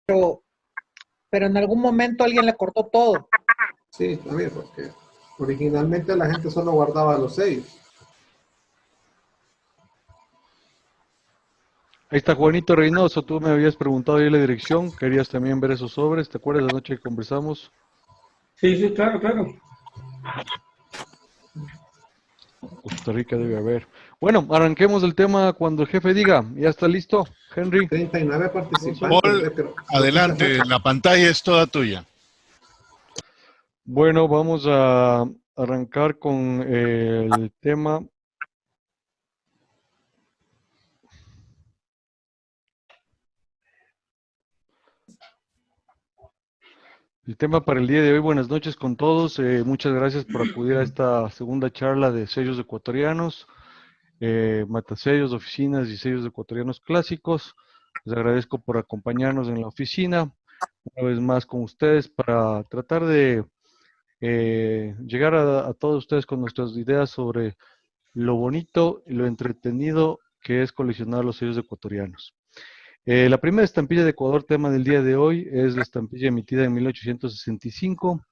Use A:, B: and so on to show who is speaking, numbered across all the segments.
A: pero en algún momento alguien le cortó todo.
B: Sí, también, porque originalmente la gente solo guardaba los sellos.
C: Ahí está Juanito Reynoso, tú me habías preguntado ahí la dirección, querías también ver esos sobres, ¿te acuerdas la noche que conversamos?
D: Sí, sí, claro, claro.
C: Costa Rica debe haber. Bueno, arranquemos el tema cuando el jefe diga, ¿ya está listo, Henry?
B: 39 participantes.
E: Paul, adelante, la pantalla es toda tuya.
C: Bueno, vamos a arrancar con el tema. El tema para el día de hoy, buenas noches con todos. Muchas gracias por acudir a esta segunda charla de sellos ecuatorianos, matasellos, oficinas y sellos ecuatorianos clásicos. Les agradezco por acompañarnos en la oficina, una vez más con ustedes para tratar de llegar a todos ustedes con nuestras ideas sobre lo bonito y lo entretenido que es coleccionar los sellos ecuatorianos. La primera estampilla de Ecuador, tema del día de hoy, es la estampilla emitida en 1865.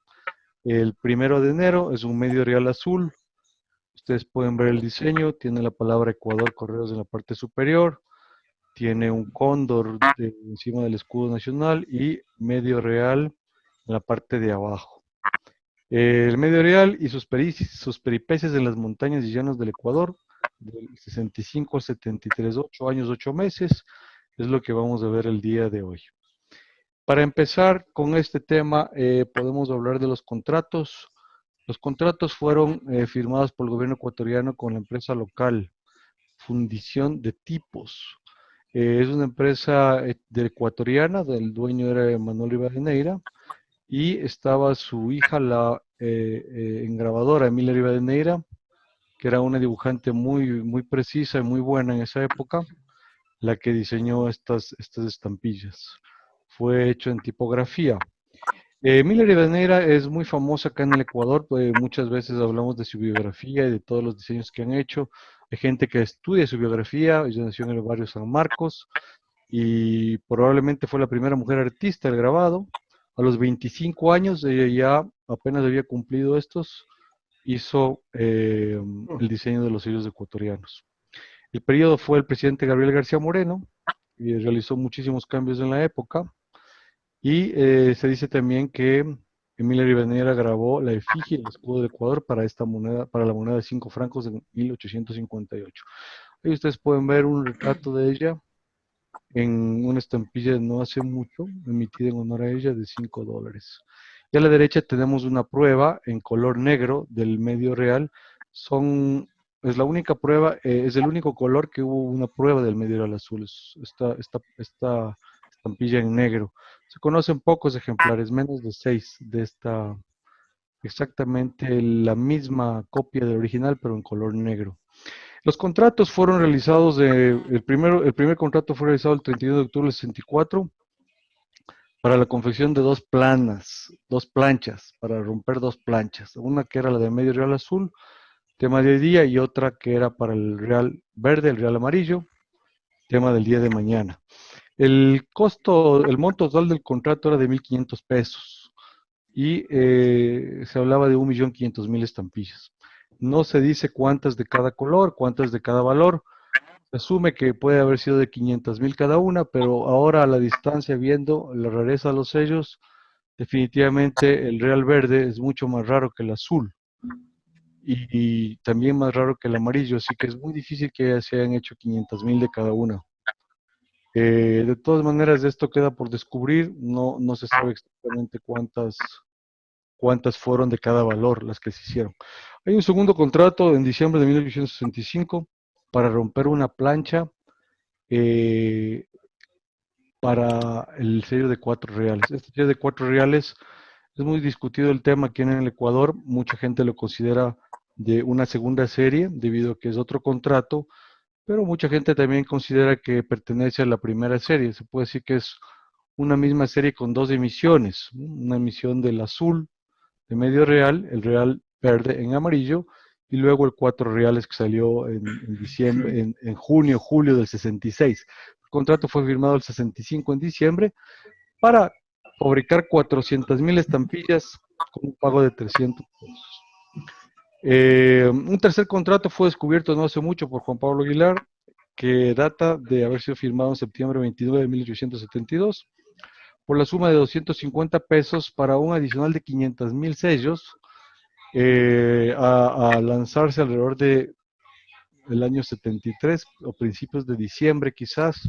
C: El 1 de enero es un medio real azul. Ustedes pueden ver el diseño, tiene la palabra Ecuador Correos en la parte superior, tiene un cóndor encima del escudo nacional y medio real en la parte de abajo. El medio real y sus peripecias en las montañas y llanos del Ecuador, del 65 al 73, 8 años, 8 meses, es lo que vamos a ver el día de hoy. Para empezar con este tema, podemos hablar de los contratos. Los contratos fueron firmados por el gobierno ecuatoriano con la empresa local, Fundición de Tipos. Es una empresa ecuatoriana, el dueño era Manuel Rivadeneira, y estaba su hija, la engravadora Emilia Rivadeneira, que era una dibujante muy precisa y muy buena en esa época, la que diseñó estas estampillas. Fue hecho en tipografía. Emilia Rivadeneira es muy famosa acá en el Ecuador, pues muchas veces hablamos de su biografía y de todos los diseños que han hecho. Hay gente que estudia su biografía, ella nació en el barrio San Marcos y probablemente fue la primera mujer artista del grabado. A los 25 años, ella ya apenas había cumplido estos, hizo el diseño de los sellos ecuatorianos. El periodo fue el presidente Gabriel García Moreno y realizó muchísimos cambios en la época. Y se dice también que Emilia Rivadeneira grabó la efigie del escudo del Ecuador para esta moneda, para la moneda de 5 francos en 1858. Ahí ustedes pueden ver un retrato de ella en una estampilla de no hace mucho, emitida en honor a ella, de $5. Y a la derecha tenemos una prueba en color negro del medio real. Es la única prueba, es el único color que hubo una prueba del medio real azul. Esta estampilla en negro. Se conocen pocos ejemplares, menos de 6 de esta, exactamente la misma copia del original, pero en color negro. Los contratos fueron realizados, el primer contrato fue realizado el 31 de octubre del 64 para la confección de dos planchas, para romper dos planchas. Una que era la de medio real azul, tema de hoy día, y otra que era para el real verde, el real amarillo, tema del día de mañana. El monto total del contrato era de 1.500 pesos y se hablaba de 1.500.000 estampillas. No se dice cuántas de cada color, cuántas de cada valor. Se asume que puede haber sido de 500.000 cada una, pero ahora a la distancia, viendo la rareza de los sellos, definitivamente el real verde es mucho más raro que el azul y también más raro que el amarillo, así que es muy difícil que se hayan hecho 500.000 de cada una. De todas maneras, esto queda por descubrir, no se sabe exactamente cuántas fueron de cada valor las que se hicieron. Hay un segundo contrato en diciembre de 1865 para romper una plancha para el sello de 4 reales. Este sello de 4 reales es muy discutido el tema aquí en el Ecuador, mucha gente lo considera de una segunda serie debido a que es otro contrato, pero mucha gente también considera que pertenece a la primera serie. Se puede decir que es una misma serie con dos emisiones, ¿no? Una emisión del azul de medio real, el real verde en amarillo, y luego el 4 reales que salió en diciembre, julio del 66. El contrato fue firmado el 65 en diciembre para fabricar 400,000 estampillas con un pago de 300 pesos. Un tercer contrato fue descubierto no hace mucho por Juan Pablo Aguilar, que data de haber sido firmado en septiembre 29 de 1872, por la suma de 250 pesos para un adicional de 500,000 sellos, a lanzarse alrededor de el año 73 o principios de diciembre quizás.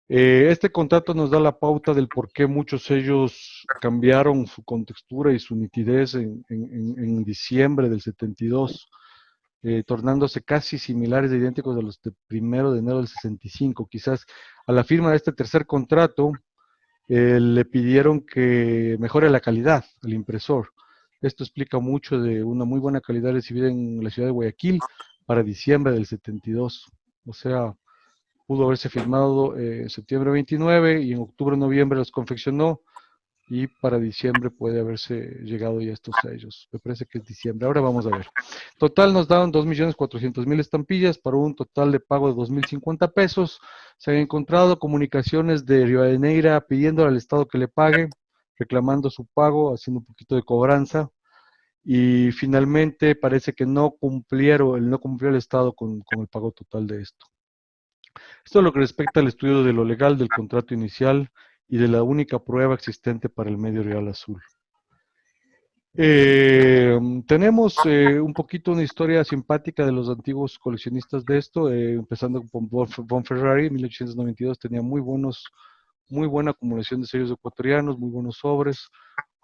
C: Este contrato nos da la pauta del por qué muchos sellos cambiaron su contextura y su nitidez en diciembre del 72, tornándose casi similares e idénticos a los de 1 de enero del 65. Quizás a la firma de este tercer contrato le pidieron que mejore la calidad al impresor. Esto explica mucho de una muy buena calidad recibida en la ciudad de Guayaquil para diciembre del 72. O sea, pudo haberse firmado en septiembre 29 y en octubre, noviembre los confeccionó, y para diciembre puede haberse llegado ya a estos sellos. Me parece que es diciembre. Ahora vamos a ver. Total nos daban 2.400.000 estampillas para un total de pago de 2.050 pesos. Se han encontrado comunicaciones de Rivadeneira pidiendo al Estado que le pague, reclamando su pago, haciendo un poquito de cobranza. Y finalmente parece que no cumplió el Estado con el pago total de esto. Esto es lo que respecta al estudio de lo legal del contrato inicial y de la única prueba existente para el medio real azul. Tenemos un poquito una historia simpática de los antiguos coleccionistas de esto, empezando con Bonferrari. En 1892 tenía muy buena acumulación de sellos ecuatorianos, muy buenos sobres,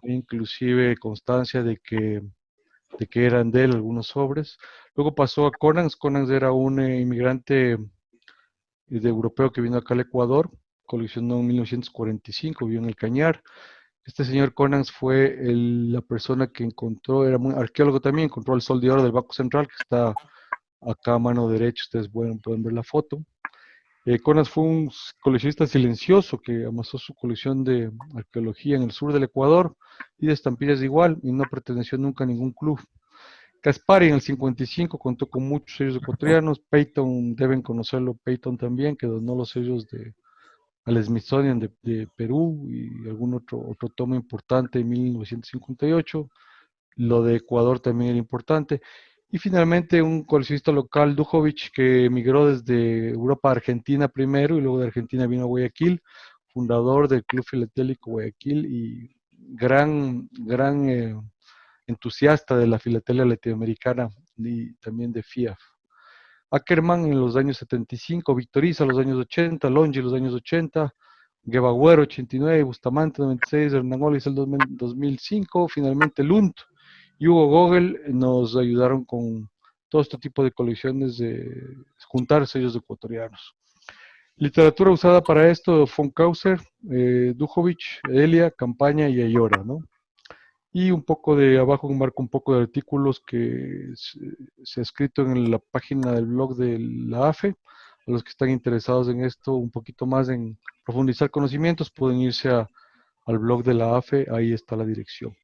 C: inclusive constancia de que eran de él algunos sobres. Luego pasó a Conans. Conans era un inmigrante de europeo que vino acá al Ecuador, coleccionó en 1945, vivió en el Cañar. Este señor Conans fue la persona que encontró, era muy arqueólogo también, encontró el Sol de Oro del Banco Central, que está acá a mano derecha. Ustedes pueden ver la foto. Conans fue un coleccionista silencioso que amasó su colección de arqueología en el sur del Ecuador y de estampillas igual, y no perteneció nunca a ningún club. Caspari en el 55 contó con muchos sellos ecuatorianos. Peyton, deben conocerlo, Peyton también, que donó los sellos al Smithsonian de Perú y algún otro tomo importante en 1958. Lo de Ecuador también era importante. Y finalmente un coleccionista local, Dujovic, que emigró desde Europa a Argentina primero y luego de Argentina vino a Guayaquil, fundador del Club Filatélico Guayaquil y gran entusiasta de la filatelia latinoamericana y también de FIAF. Ackerman en los años 75, Victoriza en los años 80, Longi en los años 80, Guevagüero 89, Bustamante 96, Hernán Olis el 2005, finalmente Lund y Hugo Gogel nos ayudaron con todo este tipo de colecciones de juntar sellos ecuatorianos. Literatura usada para esto: von Kauser, Dujovic, Elia, Campaña y Ayora, ¿no? Y un poco de abajo marco un poco de artículos que se ha escrito en la página del blog de la AFE. A los que están interesados en esto, un poquito más en profundizar conocimientos, pueden irse al blog de la AFE, ahí está la dirección.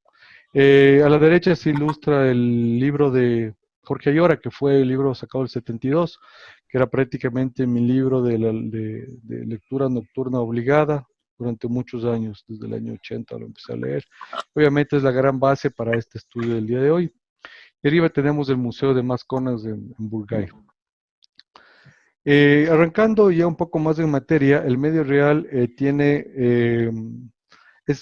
C: A la derecha se ilustra el libro de Jorge Ayora, que fue el libro sacado del 72, que era prácticamente mi libro de lectura nocturna obligada durante muchos años. Desde el año 80 lo empecé a leer. Obviamente es la gran base para este estudio del día de hoy. Y arriba tenemos el Museo de Masconas en Burgay. Arrancando ya un poco más en materia, el medio real es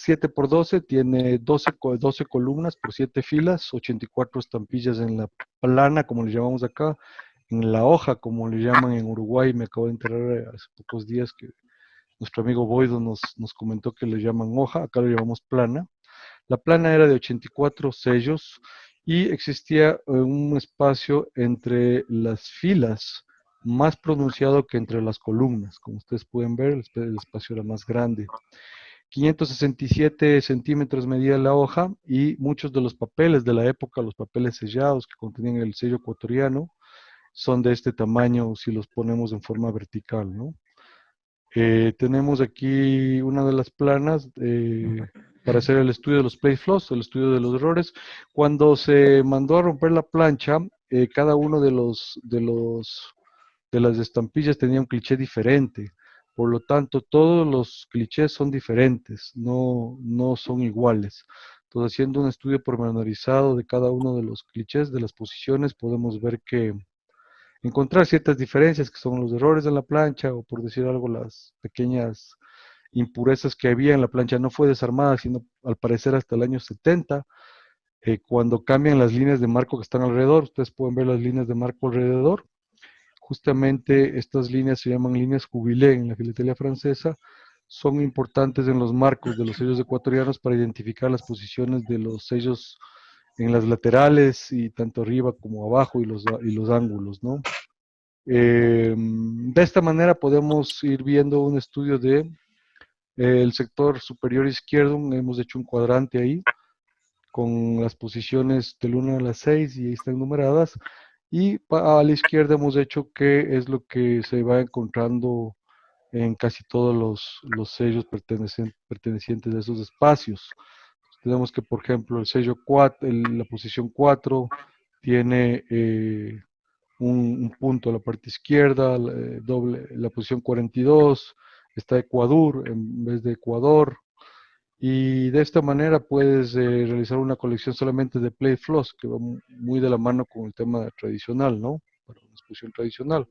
C: 7×12, tiene 12 columnas por 7 filas, 84 estampillas en la plana, como le llamamos acá, en la hoja, como le llaman en Uruguay. Me acabo de enterar hace pocos días que nuestro amigo Boido nos comentó que le llaman hoja, acá lo llamamos plana. La plana era de 84 sellos y existía un espacio entre las filas más pronunciado que entre las columnas. Como ustedes pueden ver, el espacio era más grande. 567 centímetros medía la hoja y muchos de los papeles de la época, los papeles sellados que contenían el sello ecuatoriano, son de este tamaño si los ponemos en forma vertical, ¿no? Tenemos aquí una de las planas para hacer el estudio de los plate flaws, el estudio de los errores. Cuando se mandó a romper la plancha, cada uno de las estampillas tenía un cliché diferente. Por lo tanto, todos los clichés son diferentes, no son iguales. Entonces, haciendo un estudio pormenorizado de cada uno de los clichés, de las posiciones, podemos ver que encontrar ciertas diferencias que son los errores en la plancha o por decir algo las pequeñas impurezas que había en la plancha. No fue desarmada sino al parecer hasta el año 70, cuando cambian las líneas de marco que están alrededor. Ustedes pueden ver las líneas de marco alrededor. Justamente estas líneas se llaman líneas Jubilé en la filatelia francesa. Son importantes en los marcos de los sellos ecuatorianos para identificar las posiciones de los sellos en las laterales y tanto arriba como abajo y los ángulos, ¿no? De esta manera podemos ir viendo un estudio de el sector superior izquierdo. Hemos hecho un cuadrante ahí con las posiciones del 1 a las 6 y ahí están numeradas. Y a la izquierda hemos hecho qué es lo que se va encontrando en casi todos los sellos pertenecientes a esos espacios. Tenemos que, por ejemplo, el sello 4, la posición 4 tiene un punto a la parte izquierda, la posición 42 está Ecuador en vez de Ecuador, y de esta manera puedes realizar una colección solamente de play flows, que va muy de la mano con el tema tradicional, ¿no? Para una exposición tradicional.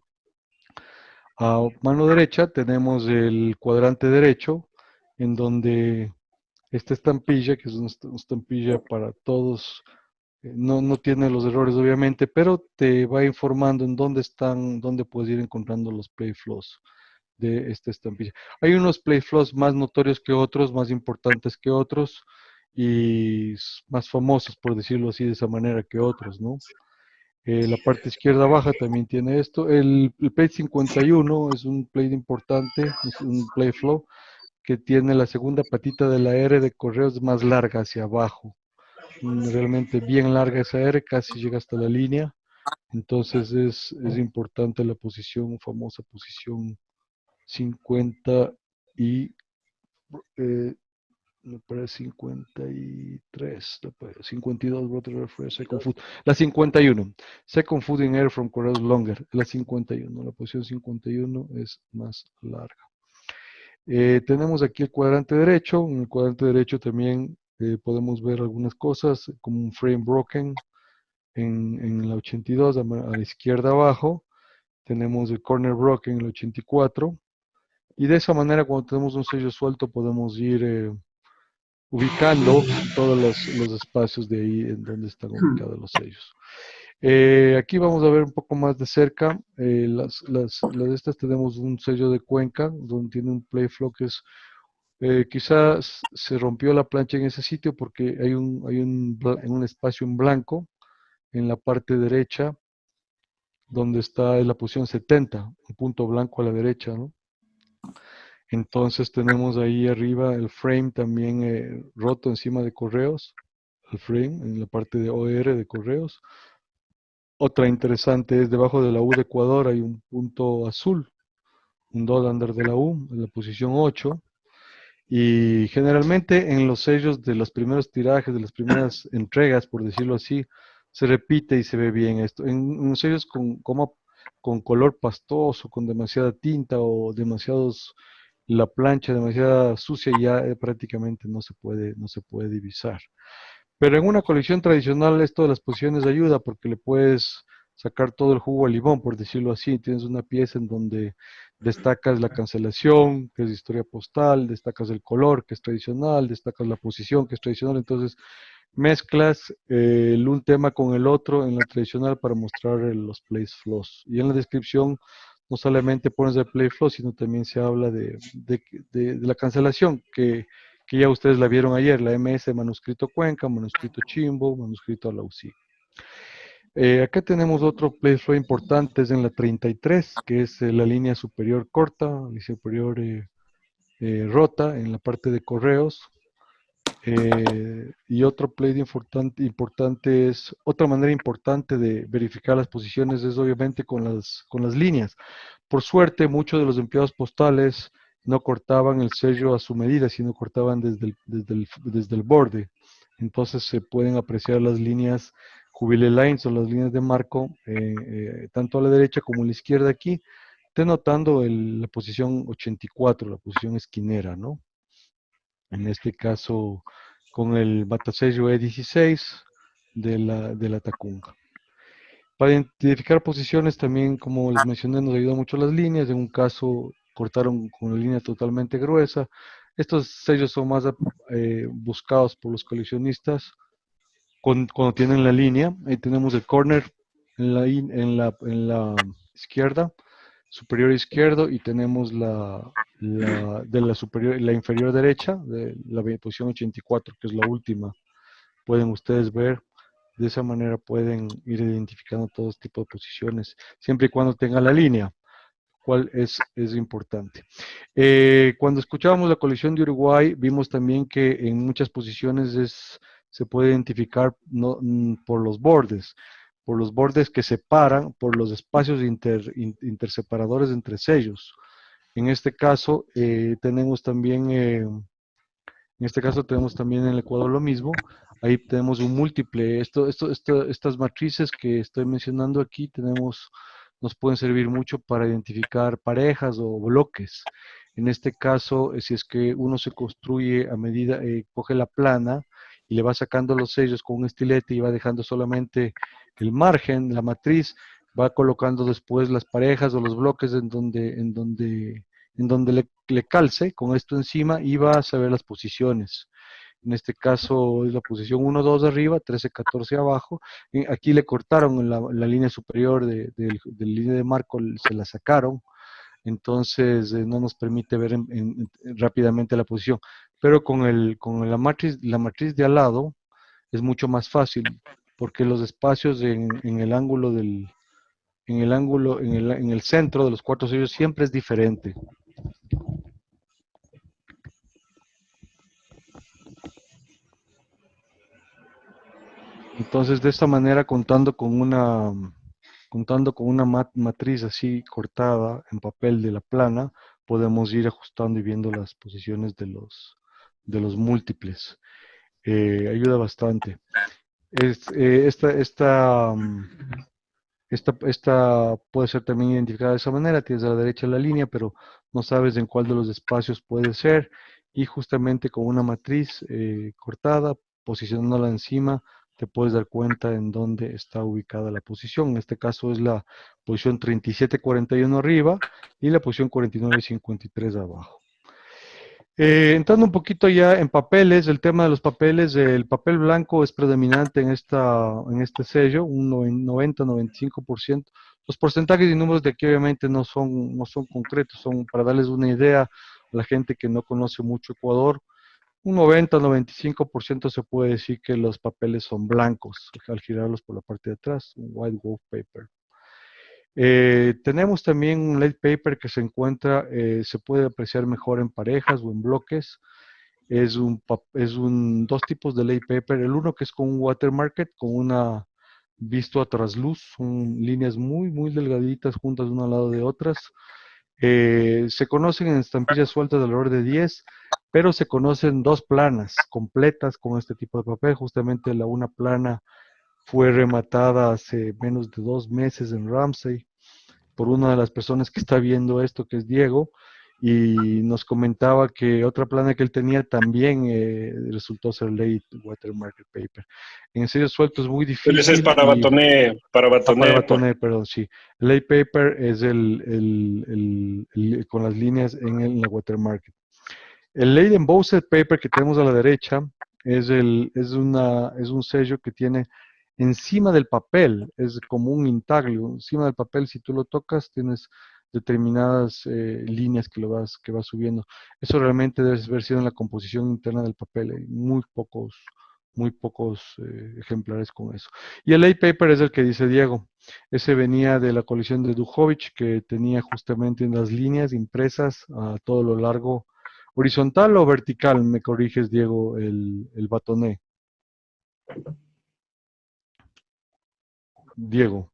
C: A mano derecha tenemos el cuadrante derecho, en donde esta estampilla, que es una estampilla para todos, no tiene los errores obviamente, pero te va informando en dónde están, dónde puedes ir encontrando los play flows de esta estampilla. Hay unos play flows más notorios que otros, más importantes que otros y más famosos, por decirlo así, de esa manera que otros, ¿no? La parte izquierda baja también tiene esto. El plate 51 es un plate importante, es un play flow que tiene la segunda patita de la R de correos más larga hacia abajo. Realmente bien larga esa R, casi llega hasta la línea. Entonces es importante la posición, famosa posición 50 y me parece 53, 52, Brother Refresh, second foot, la 51, second foot in air from correos longer, la 51, la posición 51 es más larga. Tenemos aquí el cuadrante derecho. En el cuadrante derecho también podemos ver algunas cosas, como un frame broken en la 82, a la izquierda abajo. Tenemos el corner broken en el 84. Y de esa manera, cuando tenemos un sello suelto, podemos ir ubicando todos los espacios de ahí en donde están ubicados los sellos. Aquí vamos a ver un poco más de cerca. Las de estas tenemos un sello de Cuenca, donde tiene un play flow que es quizás se rompió la plancha en ese sitio porque hay un espacio en blanco en la parte derecha donde está en la posición 70, un punto blanco a la derecha, ¿no? Entonces tenemos ahí arriba el frame también roto encima de correos, el frame en la parte de OR de correos. Otra interesante es debajo de la U de Ecuador hay un punto azul, un dot under de la U en la posición 8. Y generalmente en los sellos de los primeros tirajes, de las primeras entregas, por decirlo así, se repite y se ve bien esto. En sellos con color pastoso, con demasiada tinta o la plancha demasiada sucia, ya prácticamente no se puede divisar. Pero en una colección tradicional esto de las posiciones ayuda porque le puedes sacar todo el jugo al limón, por decirlo así. Tienes una pieza en donde destacas la cancelación, que es historia postal, destacas el color, que es tradicional, destacas la posición, que es tradicional. Entonces mezclas un tema con el otro en la tradicional para mostrar los place flows. Y en la descripción no solamente pones el play flow, sino también se habla de la cancelación, que ya ustedes la vieron ayer, la MS manuscrito Cuenca, manuscrito Chimbo, manuscrito Alausí. Acá tenemos otro play flow importante, es en la 33, que es la línea superior corta, la línea superior rota en la parte de correos. Y otro play importante es, otra manera importante de verificar las posiciones es obviamente con las líneas. Por suerte, muchos de los empleados postales no cortaban el sello a su medida, sino cortaban desde el borde. Entonces se pueden apreciar las líneas Jubilee Lines o las líneas de marco, tanto a la derecha como a la izquierda aquí, denotando la posición 84, la posición esquinera, ¿no? En este caso, con el matasello E16 de la Tacunga. Para identificar posiciones también, como les mencioné, nos ayudan mucho las líneas. En un caso, cortaron con la línea totalmente gruesa. Estos sellos son más buscados por los coleccionistas cuando tienen la línea. Ahí tenemos el corner en la izquierda, superior izquierdo, y tenemos la inferior derecha, de la posición 84, que es la última. Pueden ustedes ver. De esa manera pueden ir identificando todo este tipo de posiciones, siempre y cuando tenga la línea, cual es importante. Cuando escuchábamos la colección de Uruguay, vimos también que en muchas posiciones se puede identificar por los bordes que separan, por los espacios interseparadores entre sellos. En este caso, tenemos también en el Ecuador lo mismo. Ahí tenemos un múltiple. Estas matrices que estoy mencionando aquí nos pueden servir mucho para identificar parejas o bloques. En este caso, si es que uno se construye a medida, coge la plana y le va sacando los sellos con un estilete y va dejando solamente el margen, la matriz, va colocando después las parejas o los bloques en donde le calce con esto encima y va a saber las posiciones. En este caso es la posición 1, 2 arriba, 13, 14 abajo. Aquí le cortaron la línea superior de la línea de marco, se la sacaron, entonces no nos permite ver rápidamente la posición. Pero con la matriz de al lado es mucho más fácil, porque los espacios en el ángulo en el centro de los cuatro sellos siempre es diferente. Entonces, de esta manera, contando con una matriz así cortada en papel de la plana, podemos ir ajustando y viendo las posiciones de los múltiples. Ayuda bastante. Esta puede ser también identificada de esa manera. Tienes a la derecha la línea, pero no sabes en cuál de los espacios puede ser. Y justamente con una matriz cortada, posicionándola encima, te puedes dar cuenta en dónde está ubicada la posición. En este caso es la posición 3741 arriba y la posición 4953 abajo. Entrando un poquito ya en papeles, el tema de los papeles, el papel blanco es predominante en este sello, un 90-95%. Los porcentajes y números de aquí obviamente no son concretos, son para darles una idea a la gente que no conoce mucho Ecuador. Un 90-95% se puede decir que los papeles son blancos al girarlos por la parte de atrás, un white wolf paper. Tenemos también un late paper que se puede apreciar mejor en parejas o en bloques. Es dos tipos de late paper. El uno que es con un watermark, con una visto a trasluz, son líneas muy, muy delgaditas juntas una al lado de otras. Se conocen en estampillas sueltas de alrededor de 10, pero se conocen dos planas completas con este tipo de papel. Justamente una plana fue rematada hace menos de 2 meses en Ramsey por una de las personas que está viendo esto, que es Diego, y nos comentaba que otra plana que él tenía también resultó ser late watermark paper. En serio suelto es muy difícil.
D: Pero ese es para Batoné,
C: para Batoné, perdón, sí. El late paper es con las líneas en la watermark. El late embossed paper que tenemos a la derecha es un sello que tiene encima del papel, es como un intaglio. Encima del papel, si tú lo tocas, tienes determinadas líneas que vas subiendo. Eso realmente debe haber sido en la composición interna del papel. Hay muy pocos ejemplares con eso. Y el late paper es el que dice Diego. Ese venía de la colección de Dujovic, que tenía justamente las líneas impresas a todo lo largo. ¿Horizontal o vertical? Me corriges, Diego, el batoné. Diego.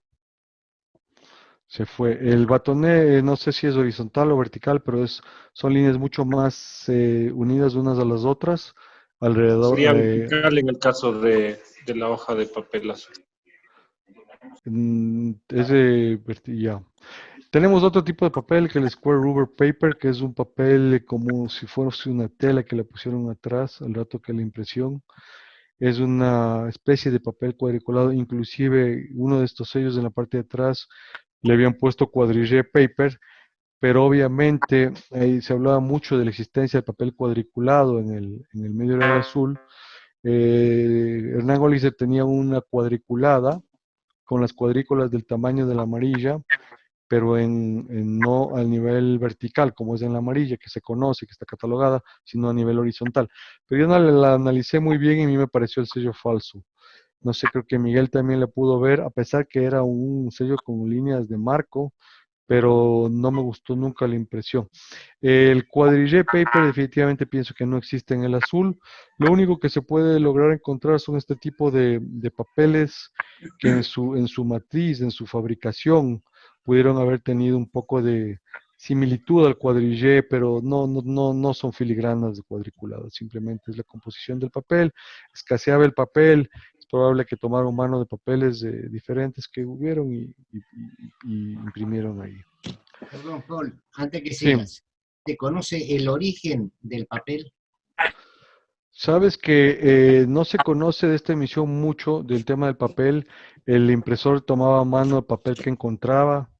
C: Se fue. El batoné, no sé si es horizontal o vertical, pero son líneas mucho más unidas unas a las otras. Alrededor.
D: Sería vertical en el caso de la hoja de papel azul.
C: Ya. Tenemos otro tipo de papel que el Square Rubber Paper, que es un papel como si fuese una tela que le pusieron atrás al rato que la impresión. Es una especie de papel cuadriculado, inclusive uno de estos sellos en la parte de atrás le habían puesto quadrillé paper, pero obviamente ahí se hablaba mucho de la existencia del papel cuadriculado en el medio real azul. Hernán Oliver tenía una cuadriculada con las cuadrículas del tamaño de la amarilla, pero no al nivel vertical, como es en la amarilla, que se conoce, que está catalogada, sino a nivel horizontal. Pero yo no la analicé muy bien y a mí me pareció el sello falso. No sé, creo que Miguel también le pudo ver, a pesar que era un sello con líneas de marco, pero no me gustó nunca la impresión. El cuadrillé paper definitivamente pienso que no existe en el azul. Lo único que se puede lograr encontrar son este tipo de papeles que en su matriz, en su fabricación, pudieron haber tenido un poco de similitud al cuadrillé, pero no son filigranas de cuadriculado, simplemente es la composición del papel, escaseaba el papel, es probable que tomaron mano de papeles diferentes que hubieron y imprimieron ahí.
F: Perdón, Paul, antes que
C: Sí.
F: sigas, ¿te conoce el origen del papel?
C: Sabes que no se conoce de esta emisión mucho del tema del papel. El impresor tomaba a mano el papel que encontraba.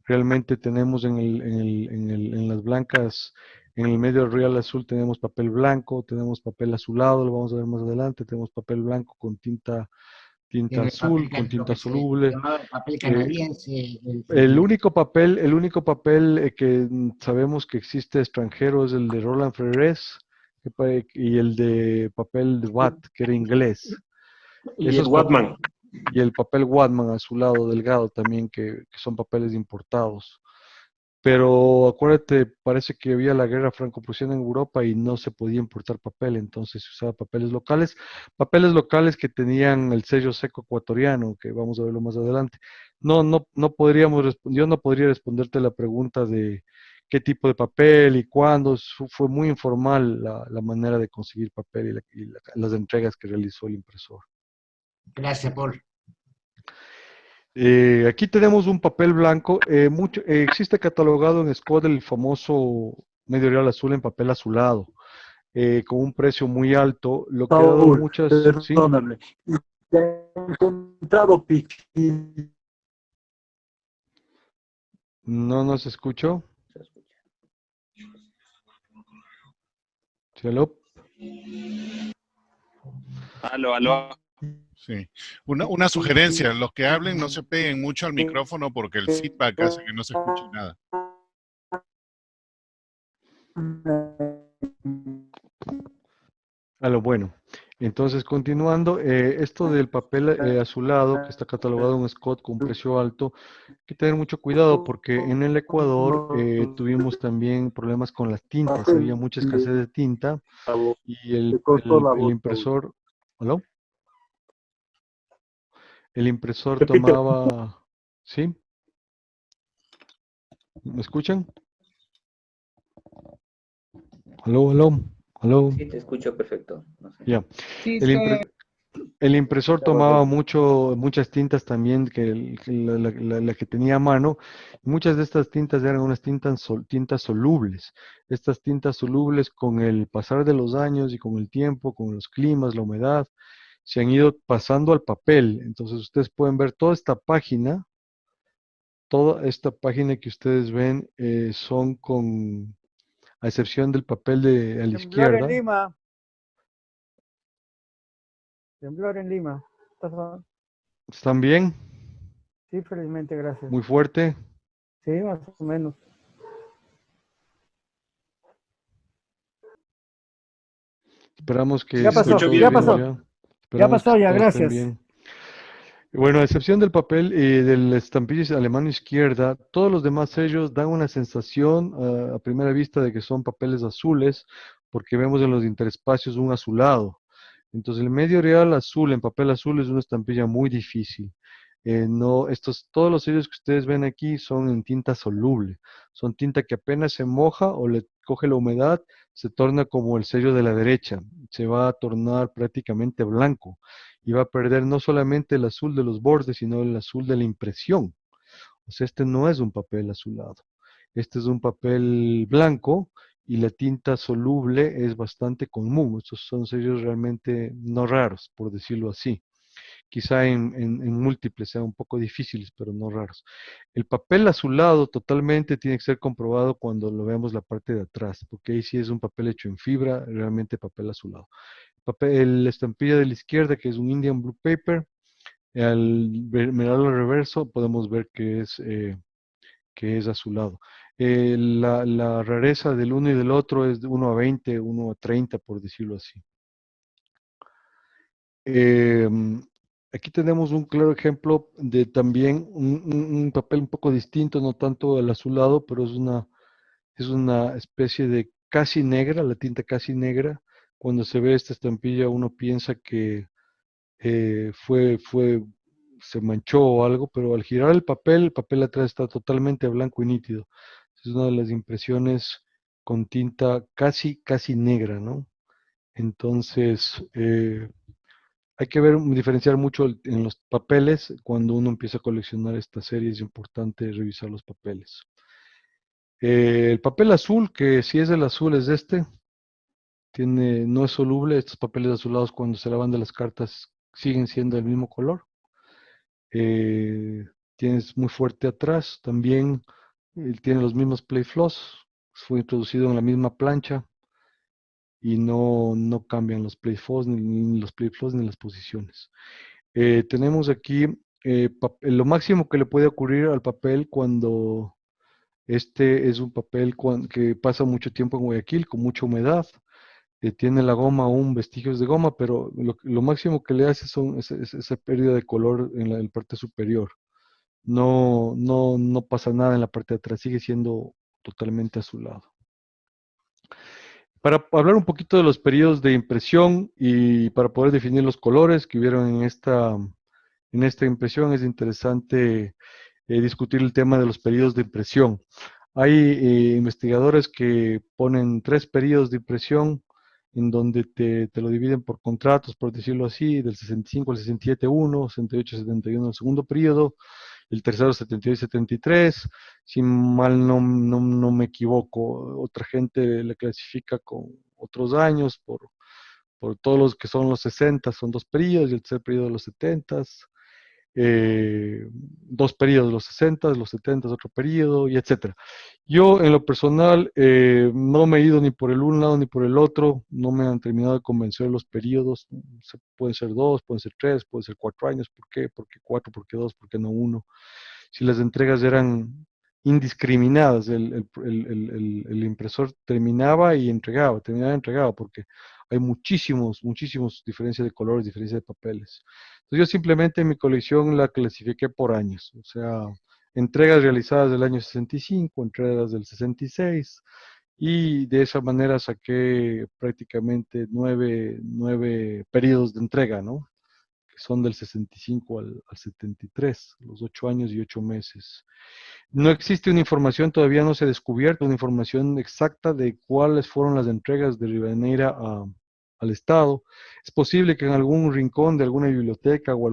C: Realmente tenemos en las blancas, en el medio real azul tenemos papel blanco, tenemos papel azulado, lo vamos a ver más adelante, tenemos papel blanco con tinta
F: El
C: azul, con
F: lo
C: tinta
F: que se
C: soluble.
F: llamaba el papel
C: Eh,
F: canadiense.
C: el único papel que sabemos que existe extranjero es el de Roland Frères y el de papel de Watt, que era inglés.
D: Y el
C: Esos
D: Watman.
C: y el papel Watman a su lado delgado también, que son papeles importados. Pero acuérdate, parece que había la guerra franco-prusiana en Europa y no se podía importar papel, entonces se usaba papeles locales que tenían el sello seco ecuatoriano, que vamos a verlo más adelante. No podríamos, yo no podría responderte la pregunta de qué tipo de papel y cuándo, fue muy informal la manera de conseguir papel las entregas que realizó el impresor.
F: Gracias, Paul.
C: Aquí tenemos un papel blanco. Existe catalogado en Scott el famoso medio real azul en papel azulado, con un precio muy alto. Lo que ha dado
G: Paul,
C: muchas. ¿Sí?
G: perdóname. Te he encontrado piquín.
C: No nos escuchó. ¿Sí, aló?
H: Aló, aló.
E: Sí. Una sugerencia, los que hablen no se peguen mucho al micrófono porque el feedback hace que no se escuche nada.
C: Aló, bueno. Entonces, continuando, esto del papel azulado que está catalogado en Scott con un precio alto, hay que tener mucho cuidado porque en el Ecuador tuvimos también problemas con las tintas, había mucha escasez de tinta y el impresor, ¿aló? El impresor tomaba, ¿sí? ¿Me escuchan? ¿Aló, aló, aló?
I: Sí, te escucho perfecto. No sé.
C: Ya.
A: Sí,
C: El impresor tomaba muchas tintas también que la que tenía a mano. Muchas de estas tintas eran unas tintas solubles. Estas tintas solubles con el pasar de los años y con el tiempo, con los climas, la humedad, se han ido pasando al papel. Entonces ustedes pueden ver toda esta página que ustedes ven son a excepción del papel a la izquierda.
G: En Lima. Temblor en Lima.
C: ¿Están bien?
G: Sí, felizmente, gracias.
C: Muy fuerte.
G: Sí, más o menos.
C: Esperamos que
G: Ya pasó,
C: esté todo
G: ya
C: bien
G: pasó.
C: ya.
G: Ya pasó,
C: que
G: ya,
C: todos estén
G: gracias.
C: bien. Bueno, a excepción del papel y del estampillo a la mano izquierda, todos los demás sellos dan una sensación a primera vista de que son papeles azules, porque vemos en los interespacios un azulado. Entonces, el medio real azul en papel azul es una estampilla muy difícil. Todos los sellos que ustedes ven aquí son en tinta soluble. Son tinta que apenas se moja o le coge la humedad, se torna como el sello de la derecha. Se va a tornar prácticamente blanco y va a perder no solamente el azul de los bordes, sino el azul de la impresión. Pues este no es un papel azulado. Este es un papel blanco y la tinta soluble es bastante común. Estos son sellos realmente no raros, por decirlo así. Quizá en múltiples sean un poco difíciles, pero no raros. El papel azulado totalmente tiene que ser comprobado cuando lo veamos la parte de atrás, porque ahí sí es un papel hecho en fibra, realmente papel azulado. La estampilla de la izquierda, que es un Indian Blue Paper, al mirarlo al reverso podemos ver que es azulado. La rareza del uno y del otro es de 1 a 20, 1 a 30, por decirlo así. Aquí tenemos un claro ejemplo de también un papel un poco distinto, no tanto el azulado, pero es una especie de casi negra, la tinta casi negra. Cuando se ve esta estampilla uno piensa que se manchó o algo, pero al girar el papel atrás está totalmente blanco y nítido. Es una de las impresiones con tinta casi negra, ¿no? Entonces, hay que diferenciar mucho en los papeles. Cuando uno empieza a coleccionar esta serie es importante revisar los papeles. El papel azul, que si es el azul es este, no es soluble. Estos papeles azulados cuando se lavan de las cartas siguen siendo del mismo color. Tienes muy fuerte atrás, también tiene los mismos play floss, fue introducido en la misma plancha y no cambian los play floss ni los play floss ni las posiciones. Tenemos aquí lo máximo que le puede ocurrir al papel cuando este es un papel que pasa mucho tiempo en Guayaquil con mucha humedad. Tiene la goma aún vestigios de goma, pero lo máximo que le hace son esa pérdida de color en la parte superior. No pasa nada en la parte de atrás, sigue siendo totalmente azulado. Para hablar un poquito de los periodos de impresión y para poder definir los colores que hubieron en esta impresión, es interesante discutir el tema de los periodos de impresión. Hay investigadores que ponen 3 periodos de impresión en donde te lo dividen por contratos, por decirlo así, del 65 al 67, 1, 68, 71 el segundo periodo, el tercero 72 y 73, si mal no me equivoco. Otra gente le clasifica con otros años por todos los que son los 60, son 2 periodos, y el tercer periodo de los 70, 2 periodos, los 60, los 70, otro periodo, y etcétera. Yo, en lo personal, no me he ido ni por el un lado ni por el otro, no me han terminado de convencer los periodos. Pueden ser 2, pueden ser 3, pueden ser 4 años. ¿Por qué? ¿Por qué 4? ¿Por qué 2? ¿Por qué no 1? Si las entregas eran indiscriminadas, el impresor terminaba y entregaba, porque hay muchísimos diferencias de colores, diferencias de papeles. Entonces yo simplemente en mi colección la clasifiqué por años, o sea, entregas realizadas del año 65, entregas del 66, y de esa manera saqué prácticamente 9 periodos de entrega, ¿no? Que son del 65 al 73, los 8 años y 8 meses. No existe una información, todavía no se ha descubierto una información exacta de cuáles fueron las entregas de Rivadeneira al Estado. Es posible que en algún rincón de alguna biblioteca o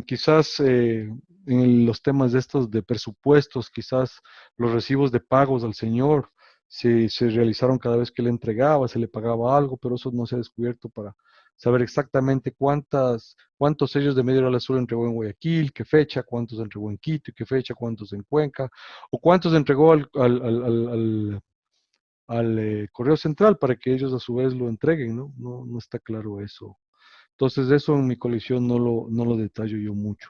C: quizás en los temas de estos de presupuestos, quizás los recibos de pagos al señor se realizaron cada vez que le entregaba, se le pagaba algo, pero eso no se ha descubierto para saber exactamente cuántos sellos de medio real azul entregó en Guayaquil, qué fecha, cuántos entregó en Quito y qué fecha, cuántos en Cuenca, o cuántos entregó al Correo Central para que ellos a su vez lo entreguen, ¿no? No está claro eso. Entonces eso en mi colección no lo detallo yo mucho.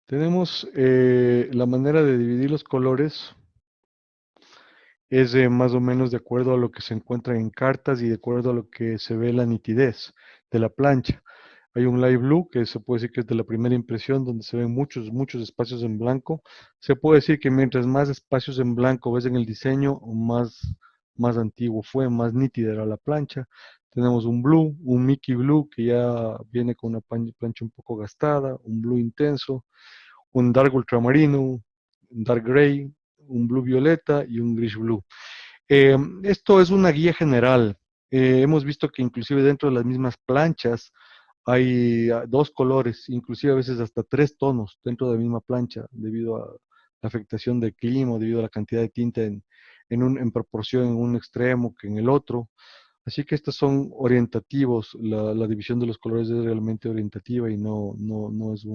C: Tenemos la manera de dividir los colores es más o menos de acuerdo a lo que se encuentra en cartas y de acuerdo a lo que se ve la nitidez de la plancha. Hay un light blue que se puede decir que es de la primera impresión, donde se ven muchos espacios en blanco. Se puede decir que mientras más espacios en blanco ves en el diseño, más antiguo fue, más nítida era la plancha. Tenemos un blue, un Mickey blue, que ya viene con una plancha un poco gastada, un blue intenso, un dark ultramarino, un dark gray, un blue violeta y un gris blue. Esto es una guía general. Hemos visto que inclusive dentro de las mismas planchas hay dos colores, inclusive a veces hasta tres tonos dentro de la misma plancha, debido a la afectación del clima, debido a la cantidad de tinta en proporción en un extremo que en el otro. Así que estos son orientativos, la división de los colores es realmente orientativa y no es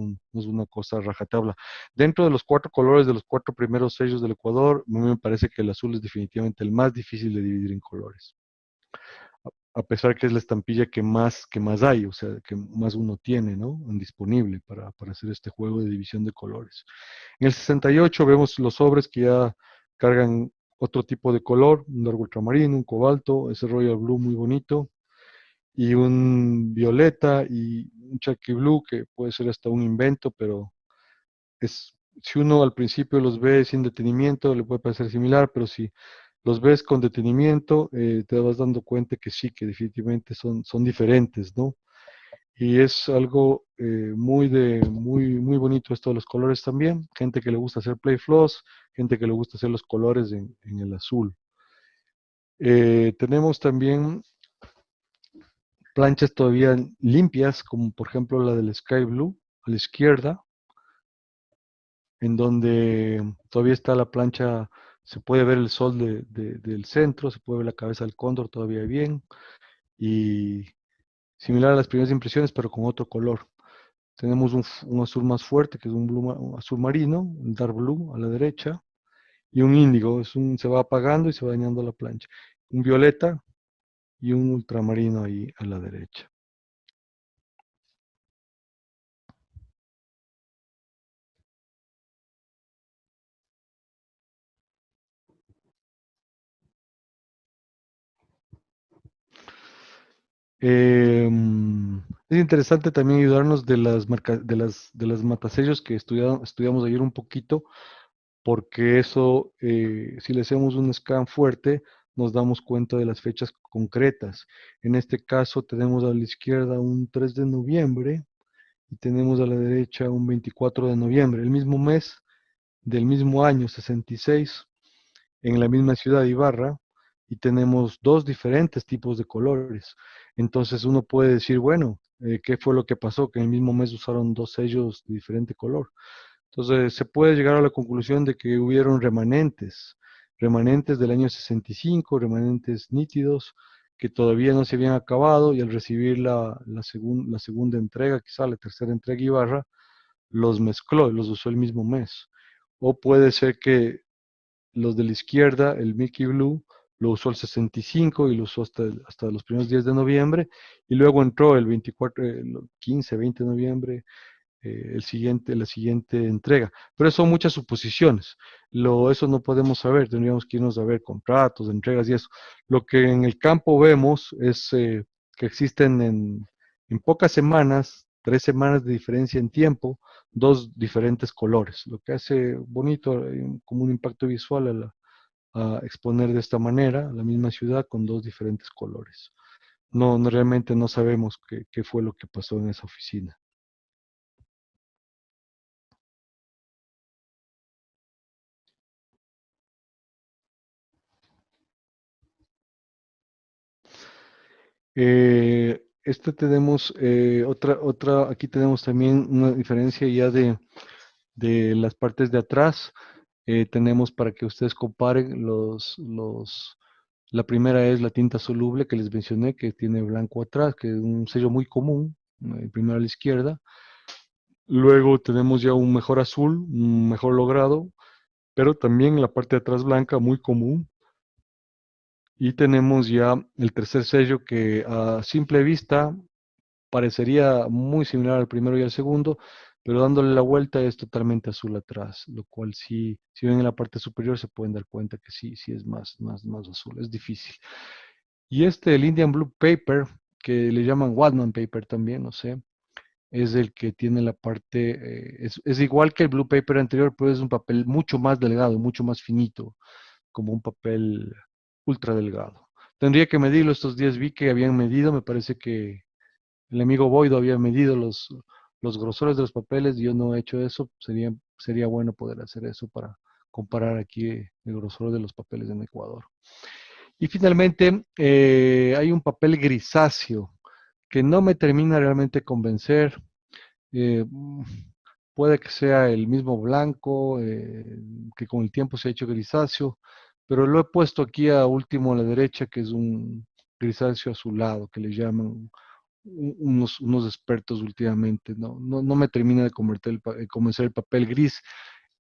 C: una cosa rajatabla. Dentro de los cuatro colores de los cuatro primeros sellos del Ecuador, a mí me parece que el azul es definitivamente el más difícil de dividir en colores. A pesar que es la estampilla que más hay, o sea, que más uno tiene, ¿no? Disponible para hacer este juego de división de colores. En el 68 vemos los sobres que ya cargan otro tipo de color, un largo ultramarino, un cobalto, ese royal blue muy bonito, y un violeta y un Chucky blue que puede ser hasta un invento, pero si uno al principio los ve sin detenimiento le puede parecer similar, pero si los ves con detenimiento te vas dando cuenta que sí, que definitivamente son diferentes, ¿no? Y es algo muy bonito esto de los colores también. Gente que le gusta hacer play floss, gente que le gusta hacer los colores en el azul. Tenemos también planchas todavía limpias, como por ejemplo la del Sky Blue, a la izquierda, en donde todavía está la plancha, se puede ver el sol del centro, se puede ver la cabeza del cóndor todavía bien, y similar a las primeras impresiones, pero con otro color. Tenemos un azul más fuerte, que es un azul marino, un dark blue a la derecha, y un índigo, se va apagando y se va dañando la plancha. Un violeta y un ultramarino ahí a la derecha. Es interesante también ayudarnos de las matasellos que estudiamos ayer un poquito, porque eso, si le hacemos un scan fuerte, nos damos cuenta de las fechas concretas. En este caso tenemos a la izquierda un 3 de noviembre y tenemos a la derecha un 24 de noviembre, el mismo mes del mismo año 66, en la misma ciudad de Ibarra, y tenemos dos diferentes tipos de colores. Entonces uno puede decir, bueno, ¿qué fue lo que pasó? Que en el mismo mes usaron dos sellos de diferente color. Entonces se puede llegar a la conclusión de que hubieron remanentes del año 65, remanentes nítidos que todavía no se habían acabado, y al recibir la segunda entrega, quizá la tercera entrega Ibarra, los mezcló y los usó el mismo mes. O puede ser que los de la izquierda, el Mickey Blue, lo usó el 65 y lo usó hasta los primeros días de noviembre, y luego entró el 24, 15, 20 de noviembre, la siguiente entrega. Pero eso son muchas suposiciones. Eso no podemos saber, tendríamos que irnos a ver contratos, entregas y eso. Lo que en el campo vemos es que existen en pocas semanas, 3 semanas de diferencia en tiempo, dos diferentes colores, lo que hace bonito, como un impacto visual a exponer de esta manera la misma ciudad con dos diferentes colores. Realmente no sabemos qué fue lo que pasó en esa oficina. Tenemos aquí tenemos también una diferencia ya de las partes de atrás. Tenemos para que ustedes comparen la primera es la tinta soluble que les mencioné, que tiene blanco atrás, que es un sello muy común, primero a la izquierda. Luego tenemos ya un mejor azul, un mejor logrado, pero también la parte de atrás blanca, muy común. Y tenemos ya el tercer sello que a simple vista parecería muy similar al primero y al segundo, pero dándole la vuelta es totalmente azul atrás, lo cual si ven en la parte superior se pueden dar cuenta que sí es más azul, es difícil. Y el Indian Blue Paper, que le llaman Whatman Paper también, no sé, es el que tiene la parte, es igual que el Blue Paper anterior, pero es un papel mucho más delgado, mucho más finito, como un papel ultra delgado. Tendría que medirlo, estos días vi que habían medido, me parece que el amigo Boido había medido los grosores de los papeles, y yo no he hecho eso. Sería bueno poder hacer eso para comparar aquí el grosor de los papeles en Ecuador. Y finalmente, hay un papel grisáceo que no me termina realmente de convencer. Eh, mm, puede que sea el mismo blanco, que con el tiempo se ha hecho grisáceo, pero lo he puesto aquí a último a la derecha, que es un grisáceo azulado, que le llaman unos expertos últimamente. No me termina de convencer el papel gris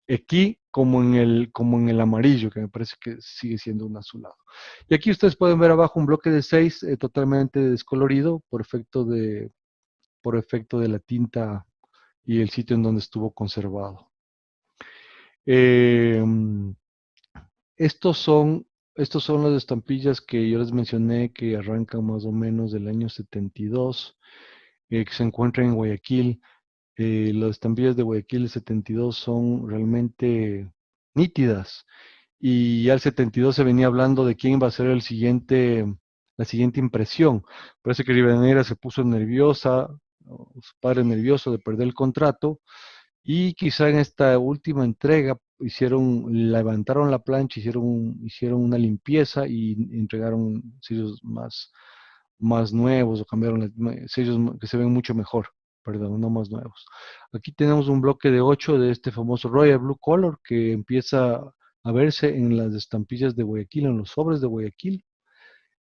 C: aquí como en el amarillo, que me parece que sigue siendo un azulado. Y aquí ustedes pueden ver abajo un bloque de 6 totalmente descolorido por efecto de la tinta y el sitio en donde estuvo conservado. Eh, estos son, estos son las estampillas que yo les mencioné que arrancan más o menos del año 72, que se encuentran en Guayaquil. Las estampillas de Guayaquil del 72 son realmente nítidas. Y ya el 72 se venía hablando de quién va a ser la siguiente impresión. Parece que Rivadeneira se puso nerviosa, o su padre nervioso de perder el contrato, y quizá en esta última entrega levantaron la plancha, hicieron una limpieza y entregaron sellos más nuevos o cambiaron sellos que se ven mucho mejor, perdón, no más nuevos. Aquí tenemos un bloque de 8 de este famoso Royal Blue Color que empieza a verse en las estampillas de Guayaquil, en los sobres de Guayaquil.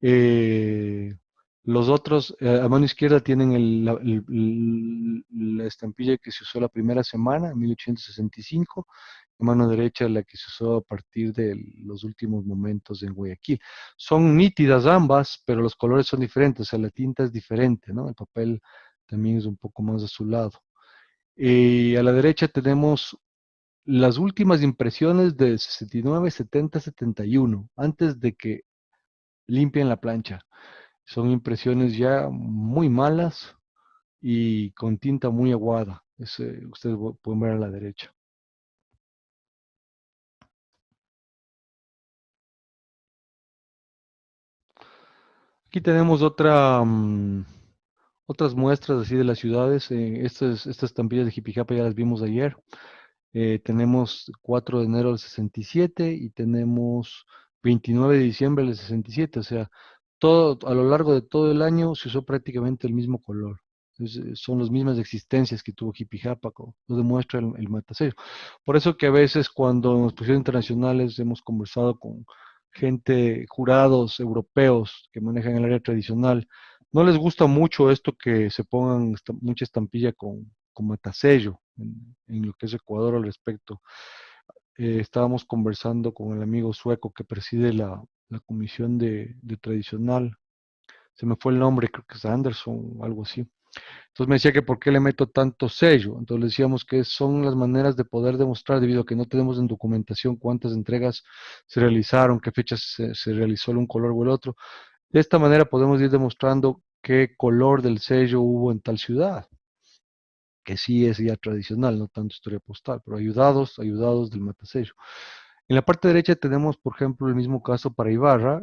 C: Eh, los otros, a mano izquierda, tienen la estampilla que se usó la primera semana, en 1865. A mano derecha, la que se usó a partir de los últimos momentos en Guayaquil. Son nítidas ambas, pero los colores son diferentes, o sea, la tinta es diferente, ¿no? El papel también es un poco más azulado. A la derecha tenemos las últimas impresiones de 69, 70, 71, antes de que limpien la plancha. Son impresiones ya muy malas y con tinta muy aguada. Ustedes pueden ver a la derecha. Aquí tenemos otras muestras así de las ciudades. Estas estampillas de Jipijapa ya las vimos ayer. Tenemos 4 de enero del 67 y tenemos 29 de diciembre del 67. O sea, a lo largo de todo el año se usó prácticamente el mismo color. Son las mismas existencias que tuvo Jipijapa, lo demuestra el matasello. Por eso que a veces cuando en exposiciones internacionales hemos conversado con gente, jurados europeos que manejan el área tradicional, no les gusta mucho esto que se pongan mucha estampilla con matasello en lo que es Ecuador al respecto. Estábamos conversando con el amigo sueco que preside la comisión de tradicional, se me fue el nombre, creo que es Anderson o algo así. Entonces me decía que por qué le meto tanto sello. Entonces le decíamos que son las maneras de poder demostrar, debido a que no tenemos en documentación cuántas entregas se realizaron, qué fechas se realizó un color o el otro. De esta manera podemos ir demostrando qué color del sello hubo en tal ciudad, que sí es ya tradicional, no tanto historia postal, pero ayudados del matasello. En la parte derecha tenemos, por ejemplo, el mismo caso para Ibarra.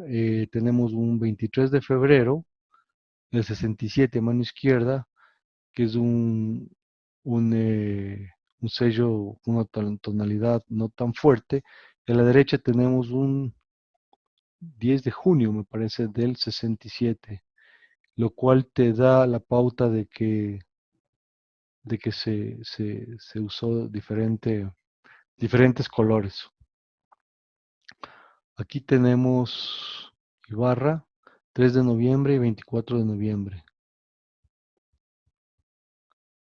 C: Tenemos un 23 de febrero del 67, mano izquierda, que es un sello con una tonalidad no tan fuerte. Y a la derecha tenemos un 10 de junio, me parece, del 67, lo cual te da la pauta de que se usó diferentes colores. Aquí tenemos Ibarra, 3 de noviembre y 24 de noviembre,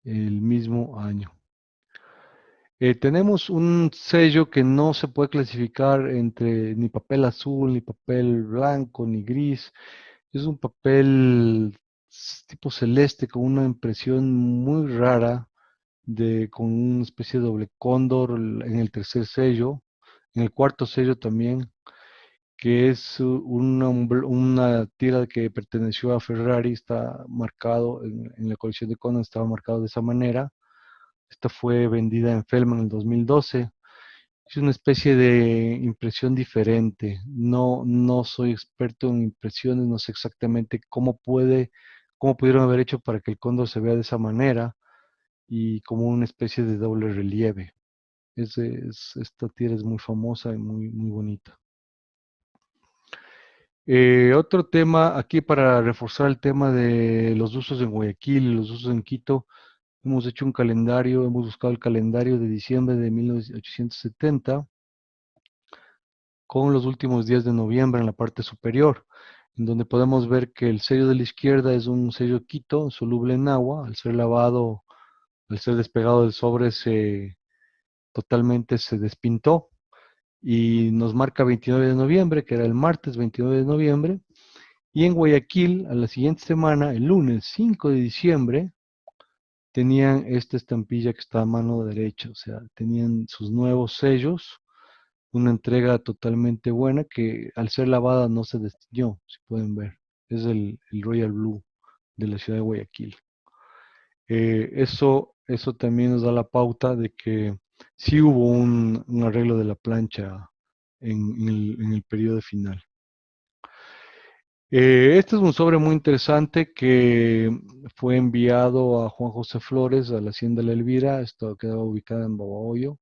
C: el mismo año. Tenemos un sello que no se puede clasificar entre ni papel azul, ni papel blanco, ni gris. Es un papel tipo celeste con una impresión muy rara, con una especie de doble cóndor en el tercer sello, en el cuarto sello también, que es una tira que perteneció a Ferrari. Está marcado en la colección de Conan, estaba marcado de esa manera. Esta fue vendida en Fellman en el 2012. Es una especie de impresión diferente. No soy experto en impresiones, no sé exactamente cómo pudieron haber hecho para que el cóndor se vea de esa manera y como una especie de doble relieve. Esta tira es muy famosa y muy bonita. Otro tema aquí para reforzar el tema de los usos en Guayaquil y los usos en Quito. Hemos hecho un calendario, hemos buscado el calendario de diciembre de 1870 con los últimos días de noviembre en la parte superior, en donde podemos ver que el sello de la izquierda es un sello Quito soluble en agua. Al ser lavado, al ser despegado del sobre, totalmente se despintó y nos marca 29 de noviembre, que era el martes 29 de noviembre. Y en Guayaquil, a la siguiente semana, el lunes 5 de diciembre, tenían esta estampilla que está a mano derecha, o sea, tenían sus nuevos sellos, una entrega totalmente buena que al ser lavada no se destiñó, si pueden ver. Es el Royal Blue de la ciudad de Guayaquil. Eso también nos da la pauta de que sí hubo un arreglo de la plancha en el periodo final. Este es un sobre muy interesante que fue enviado a Juan José Flores, a la hacienda La Elvira. Esto quedaba ubicada en Babahoyo.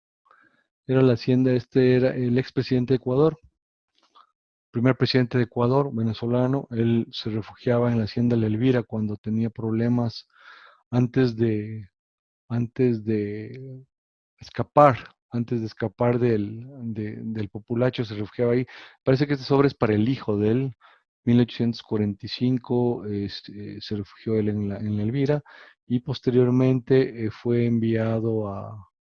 C: Era la hacienda, este era el expresidente de Ecuador, primer presidente de Ecuador, venezolano. Él se refugiaba en la hacienda La Elvira cuando tenía problemas antes de, antes de escapar del populacho, se refugiaba ahí. Parece que este sobre es para el hijo de él. 1845 se refugió él en la Elvira y posteriormente fue enviado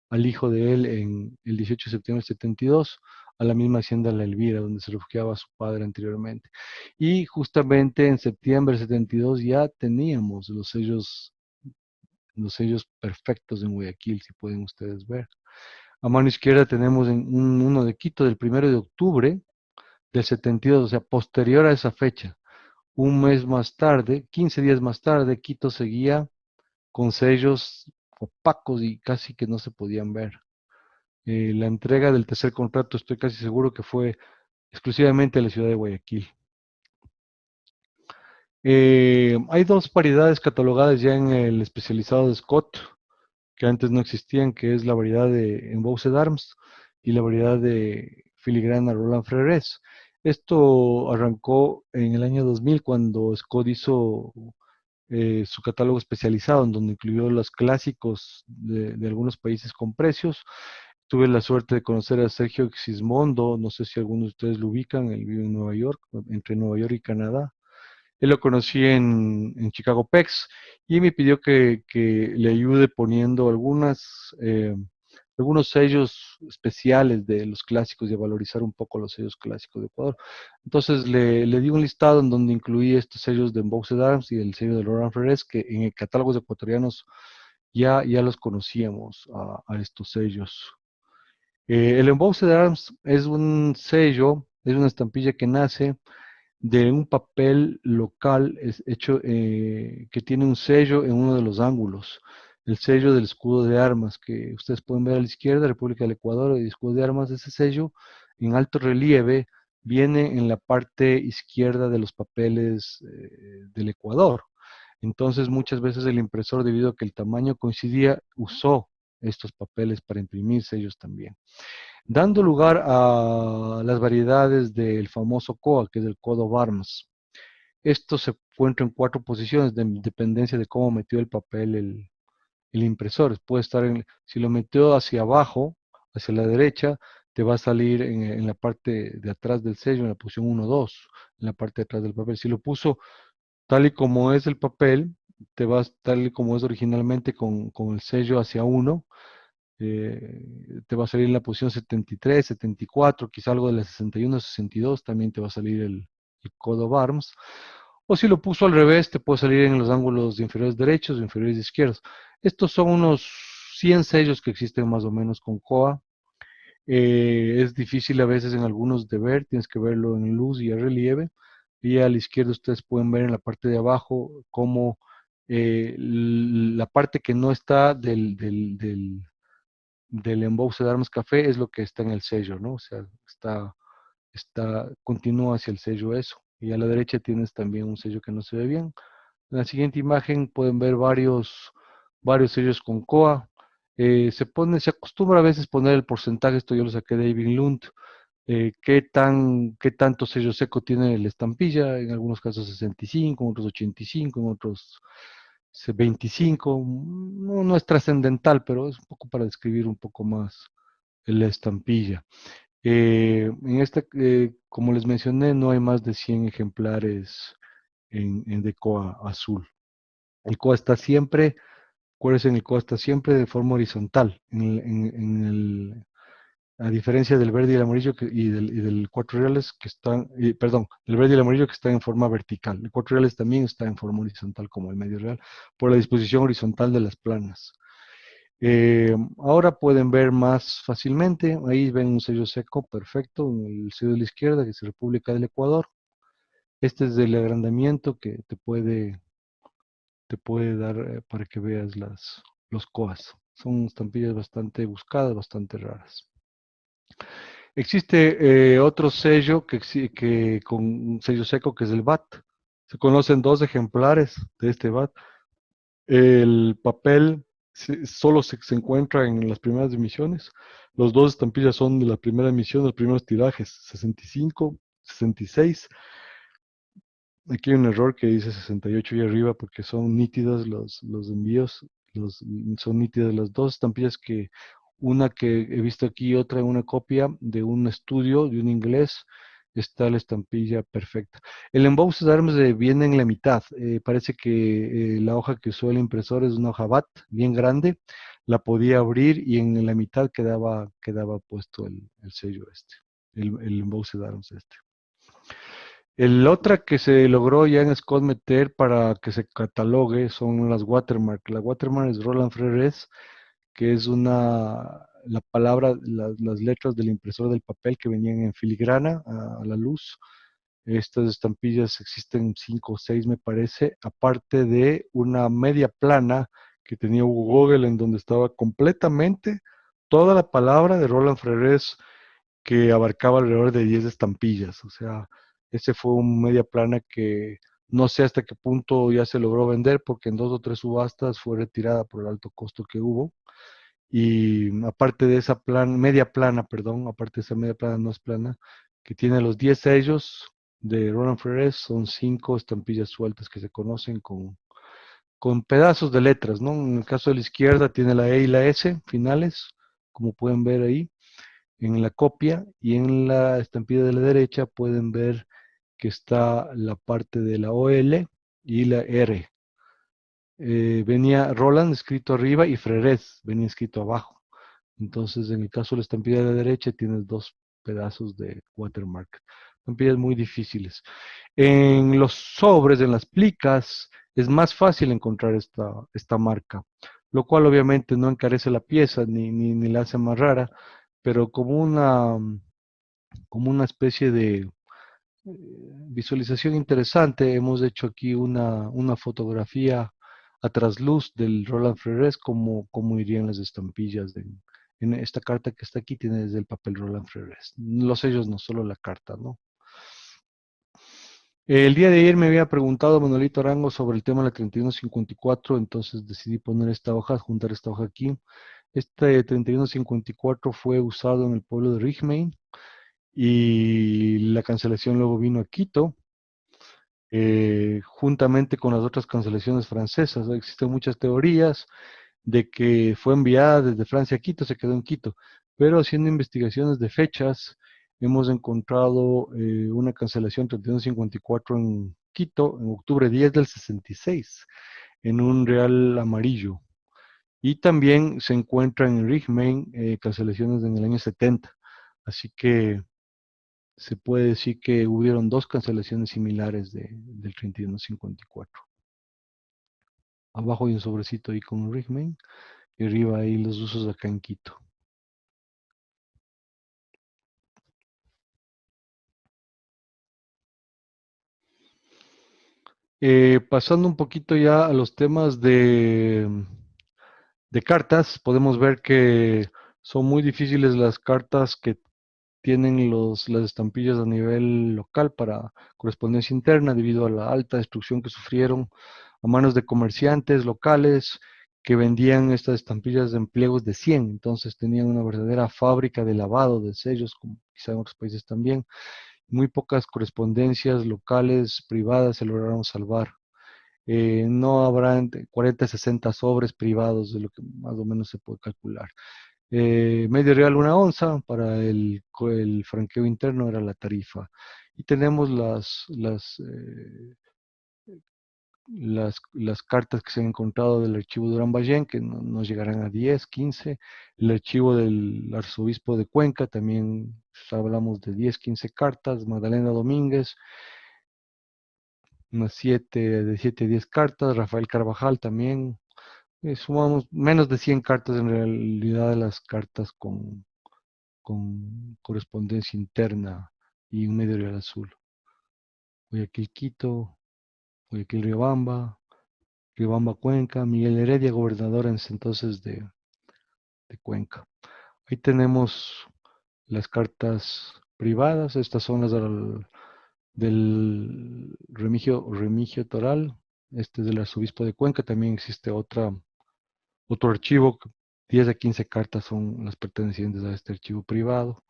C: al hijo de él en el 18 de septiembre del 72 a la misma hacienda La Elvira, donde se refugiaba su padre anteriormente. Y justamente en septiembre del 72 ya teníamos los sellos perfectos en Guayaquil, si pueden ustedes ver. A mano izquierda tenemos uno de Quito del 1 de octubre del 72, o sea, posterior a esa fecha. Un mes más tarde, 15 días más tarde, Quito seguía con sellos opacos y casi que no se podían ver. La entrega del tercer contrato estoy casi seguro que fue exclusivamente a la ciudad de Guayaquil. Hay dos variedades catalogadas ya en el especializado de Scott, que antes no existían, que es la variedad de Embossed Arms y la variedad de filigrana Roland Frères. Esto arrancó en el año 2000 cuando Scott hizo su catálogo especializado, en donde incluyó los clásicos de algunos países con precios. Tuve la suerte de conocer a Sergio Xismondo, no sé si algunos de ustedes lo ubican, él vive en Nueva York, entre Nueva York y Canadá. Él lo conocí en Chicago PEX y me pidió que le ayude poniendo algunos sellos especiales de los clásicos y a valorizar un poco los sellos clásicos de Ecuador. Entonces le di un listado en donde incluí estos sellos de Embossed Arms y el sello de Laurent Ferrés, que en el catálogo de ecuatorianos ya los conocíamos a estos sellos. El Embossed Arms es un sello, es una estampilla que nace de un papel local hecho que tiene un sello en uno de los ángulos, el sello del escudo de armas que ustedes pueden ver a la izquierda, República del Ecuador, el escudo de armas. Ese sello en alto relieve viene en la parte izquierda de los papeles del Ecuador. Entonces muchas veces el impresor, debido a que el tamaño coincidía, usó estos papeles para imprimir sellos también, dando lugar a las variedades del famoso COA, que es el Code of Arms. Esto se encuentra en 4 posiciones, de dependencia de cómo metió el papel el impresor. Puede estar si lo metió hacia abajo, hacia la derecha, te va a salir en la parte de atrás del sello, en la posición 1, 2, en la parte de atrás del papel. Si lo puso tal y como es el papel, te vas tal y como es originalmente con el sello hacia 1, te va a salir en la posición 73, 74, quizá algo de la 61, 62, también te va a salir el Code of Arms. O si lo puso al revés, te puede salir en los ángulos de inferiores derechos o inferiores izquierdos. Estos son unos 100 sellos que existen más o menos con COA. Es difícil a veces en algunos de ver, tienes que verlo en luz y a relieve. Y a la izquierda ustedes pueden ver en la parte de abajo cómo la parte que no está del embossed de armas café es lo que está en el sello, ¿no? O sea, continúa hacia el sello eso. Y a la derecha tienes también un sello que no se ve bien. En la siguiente imagen pueden ver varios sellos con COA. Se acostumbra a veces poner el porcentaje, esto yo lo saqué de Eivind Lund, qué tanto sello seco tiene la estampilla, en algunos casos 65, en otros 85, en otros 25, no es trascendental, pero es un poco para describir un poco más la estampilla. Como les mencioné, no hay más de 100 ejemplares de COA azul. El COA está siempre, acuérdense, el COA está siempre de forma horizontal. A diferencia del verde y el amarillo y del cuatro reales que están, perdón, el verde y el amarillo que están en forma vertical. El cuatro reales también está en forma horizontal como el medio real, por la disposición horizontal de las planas. Ahora pueden ver más fácilmente, ahí ven un sello seco perfecto, el sello de la izquierda que es República del Ecuador. Este es del agrandamiento que te puede dar para que veas los COAs. Son estampillas bastante buscadas, bastante raras. Existe otro sello que con un sello seco que es el BAT. Se conocen dos ejemplares de este BAT. El papel solo se encuentra en las primeras emisiones. Los dos estampillas son de la primera emisión, de los primeros tirajes, 65, 66. Aquí hay un error que dice 68 y arriba porque son nítidos los envíos, son nítidas las dos estampillas una que he visto aquí y otra en una copia de un estudio de un inglés, está la estampilla perfecta. El Embossed Arms viene en la mitad, parece que la hoja que usó el impresor es una hoja BAT bien grande, la podía abrir y en la mitad quedaba puesto el sello el Embossed Arms este. El otra que se logró ya en Scott meter para que se catalogue son las watermark. La watermark es Roland Frères, que es la palabra, las letras del impresor del papel que venían en filigrana a la luz. Estas estampillas existen 5 o 6 me parece, aparte de una media plana que tenía Hugo Google en donde estaba completamente toda la palabra de Roland Frères que abarcaba alrededor de 10 estampillas. O sea, ese fue un media plana que no sé hasta qué punto ya se logró vender porque en 2 o 3 subastas fue retirada por el alto costo que hubo. Y aparte de esa media plana, perdón, aparte de esa media plana no es plana, que tiene los 10 sellos de Roland Frères, son 5 estampillas sueltas que se conocen con pedazos de letras, ¿no? En el caso de la izquierda tiene la E y la S finales, como pueden ver ahí en la copia, y en la estampilla de la derecha pueden ver que está la parte de la OL y la R. Venía Roland escrito arriba y Frères venía escrito abajo. Entonces, en el caso de la estampilla de la derecha, tienes 2 pedazos de watermark. Estampillas muy difíciles. En los sobres, en las plicas, es más fácil encontrar esta marca, lo cual obviamente no encarece la pieza ni la hace más rara, pero como una especie de visualización interesante, hemos hecho aquí una fotografía a trasluz del Roland Frères, como irían las estampillas en esta carta que está aquí, tiene desde el papel Roland Frères. Los sellos no, solo la carta, ¿no? El día de ayer me había preguntado Manuelito Arango sobre el tema de la 3154, entonces decidí poner esta hoja, juntar esta hoja aquí. Este 3154 fue usado en el pueblo de Rigmain y la cancelación luego vino a Quito, juntamente con las otras cancelaciones francesas. Existen muchas teorías de que fue enviada desde Francia a Quito, se quedó en Quito, pero haciendo investigaciones de fechas, hemos encontrado una cancelación 3154 en Quito, en octubre 10 del 66, en un real amarillo. Y también se encuentran en Rigmain cancelaciones en el año 70. Así que se puede decir que hubieron 2 cancelaciones similares del 3154. Abajo hay un sobrecito ahí con Rigmain y arriba hay los usos acá en Quito. Pasando un poquito ya a los temas de cartas, podemos ver que son muy difíciles las cartas que tienen las estampillas a nivel local para correspondencia interna debido a la alta destrucción que sufrieron a manos de comerciantes locales que vendían estas estampillas en pliegos de 100, entonces tenían una verdadera fábrica de lavado de sellos, como quizá en otros países también. Muy pocas correspondencias locales, privadas se lograron salvar. No habrá entre 40 y 60 sobres privados, de lo que más o menos se puede calcular. Medio real una onza, para el franqueo interno era la tarifa. Y tenemos las cartas que se han encontrado del archivo Durán Ballén, que nos llegarán a 10, 15. El archivo del arzobispo de Cuenca, también hablamos de 10, 15 cartas. Magdalena Domínguez, unas 7, de 7 a 10 cartas. Rafael Carvajal también. Sumamos menos de 100 cartas en realidad de las cartas con correspondencia interna y un medio real azul. Guayaquil Quito, Guayaquil Riobamba, Riobamba Cuenca, Miguel Heredia, gobernador en ese entonces de Cuenca. Ahí tenemos las cartas privadas, estas son las del Remigio Toral, este es del arzobispo de Cuenca. También existe otro archivo, 10 a 15 cartas son las pertenecientes a este archivo privado.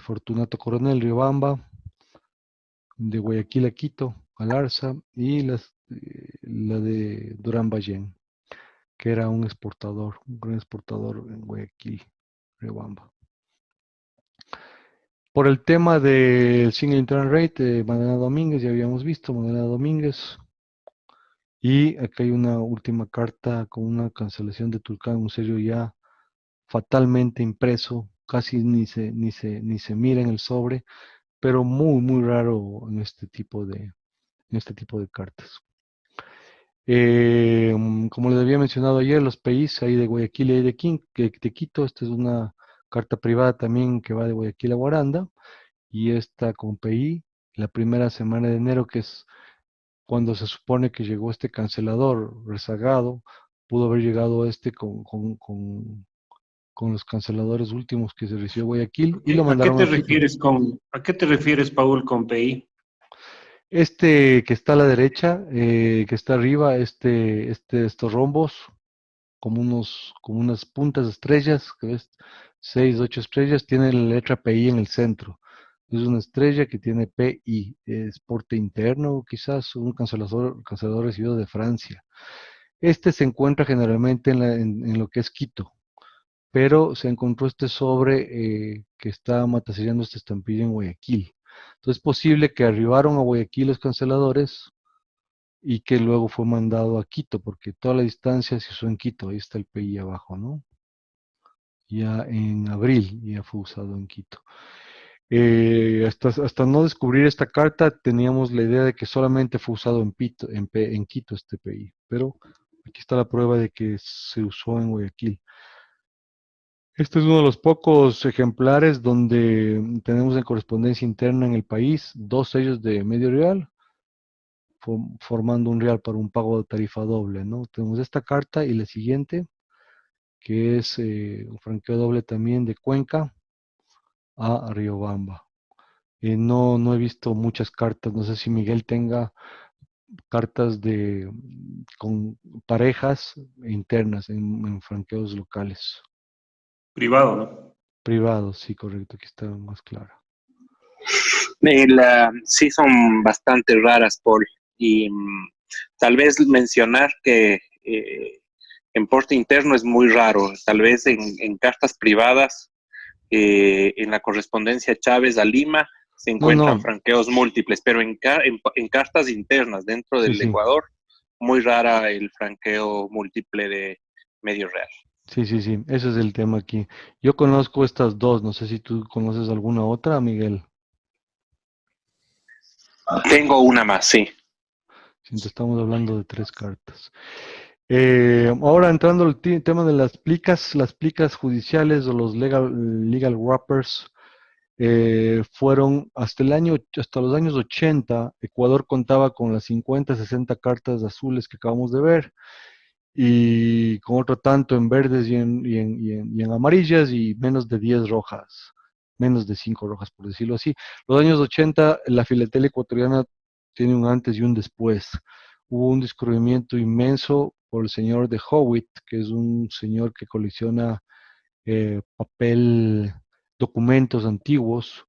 C: Fortunato Coronel, Riobamba, de Guayaquil a Quito, Galarza, y la de Durán Ballén, que era un gran exportador en Guayaquil, Riobamba. Por el tema del Single Internal Rate, Magdalena Domínguez, ya habíamos visto, Magdalena Domínguez. Y acá hay una última carta con una cancelación de Tulcán, un sello ya fatalmente impreso, casi ni se mira en el sobre, pero muy, muy raro en este tipo de cartas. Como les había mencionado ayer, los PIs hay de Guayaquil y hay de Quito. Esta es una carta privada también que va de Guayaquil a Guaranda, y esta con PI, la primera semana de enero, que es cuando se supone que llegó este cancelador rezagado. Pudo haber llegado este con los canceladores últimos que se recibió Guayaquil, y lo
D: ¿A qué
C: mandaron
D: te
C: a Quito.
D: a qué te refieres, Paul, con PI?
C: Este que está a la derecha, que está arriba, estos rombos, como unas puntas de estrellas, que ves, 6, 8 estrellas, tiene la letra PI en el centro. Es una estrella que tiene PI, es porte interno, quizás un cancelador recibido de Francia. Este se encuentra generalmente en lo que es Quito, pero se encontró este sobre que está matasellando esta estampilla en Guayaquil. Entonces es posible que arribaron a Guayaquil los canceladores y que luego fue mandado a Quito, porque toda la distancia se usó en Quito. Ahí está el PI abajo, ¿no? Ya en abril ya fue usado en Quito. Hasta no descubrir esta carta teníamos la idea de que solamente fue usado en Quito este PI, pero aquí está la prueba de que se usó en Guayaquil. Este es uno de los pocos ejemplares donde tenemos en correspondencia interna en el país 2 sellos de medio real, formando un real para un pago de tarifa doble, ¿no? Tenemos esta carta y la siguiente, que es un franqueo doble también de Cuenca a Riobamba. No he visto muchas cartas, no sé si Miguel tenga cartas con parejas internas en franqueos locales.
D: Privado, ¿no?
C: Privados, sí, correcto, aquí está más claro.
H: Sí, son bastante raras, Paul. Y tal vez mencionar que en porte interno es muy raro. Tal vez en cartas privadas, en la correspondencia Chávez a Lima, se encuentran franqueos múltiples, pero en cartas internas dentro del Ecuador, muy rara el franqueo múltiple de medio real.
C: Sí, ese es el tema aquí. Yo conozco estas dos, no sé si tú conoces alguna otra, Miguel.
H: Tengo una más, sí.
C: Estamos hablando de 3 cartas. Ahora entrando al tema de las plicas judiciales o los legal wrappers, fueron hasta los años 80, Ecuador contaba con las 50, 60 cartas azules que acabamos de ver, y con otro tanto en verdes y en amarillas, y menos de 10 rojas, menos de 5 rojas, por decirlo así. Los años 80, la filatelia ecuatoriana tiene un antes y un después. hubo un descubrimiento inmenso por el señor de Howitt, que es un señor que colecciona papel, documentos antiguos,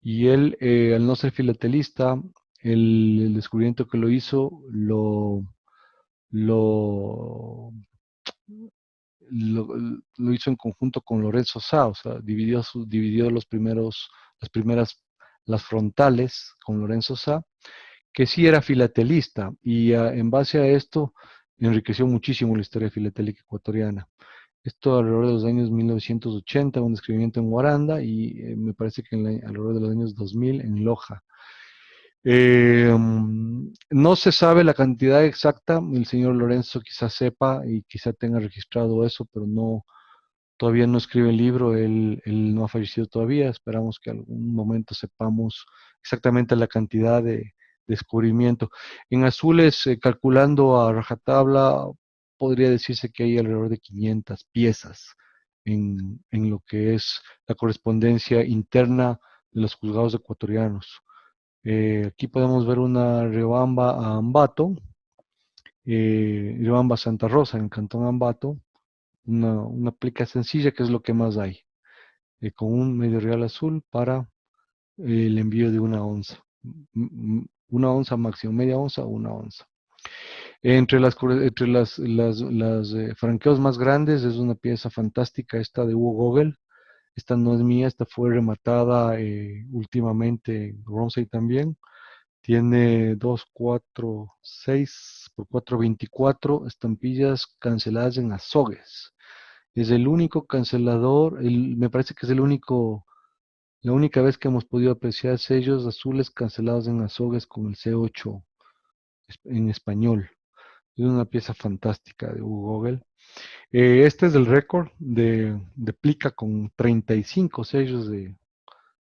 C: y él, al no ser filatelista, el descubrimiento que lo hizo lo, lo, lo hizo en conjunto con Lorenzo Sá, o sea, dividió las frontales con Lorenzo Sá, que sí era filatelista, y en base a esto enriqueció muchísimo la historia filatélica ecuatoriana. Esto alrededor de los años 1980, un descubrimiento en Guaranda, y me parece que alrededor de los años 2000 en Loja. No se sabe la cantidad exacta, el señor Lorenzo quizás sepa y quizá tenga registrado eso, pero todavía no escribe el libro, él no ha fallecido todavía, esperamos que algún momento sepamos exactamente la cantidad de descubrimiento. En azules, calculando a rajatabla, podría decirse que hay alrededor de 500 piezas en lo que es la correspondencia interna de los juzgados ecuatorianos. Aquí podemos ver una Riobamba a Ambato, Riobamba Santa Rosa en el Cantón Ambato, una plica sencilla que es lo que más hay, con un medio real azul para el envío de 1 onza. 1 onza máximo, media onza o 1 onza. Entre las franqueos más grandes es una pieza fantástica esta de Hugo Gogel. Esta no es mía, esta fue rematada últimamente en Romsey también. Tiene 2, 4, 6 por 4, 24 estampillas canceladas en azogues. Es el único cancelador, me parece que es la única vez que hemos podido apreciar sellos azules cancelados en azogues con el C8 en español. Es una pieza fantástica de Hugo Gogel. Este es el récord de plica con 35 sellos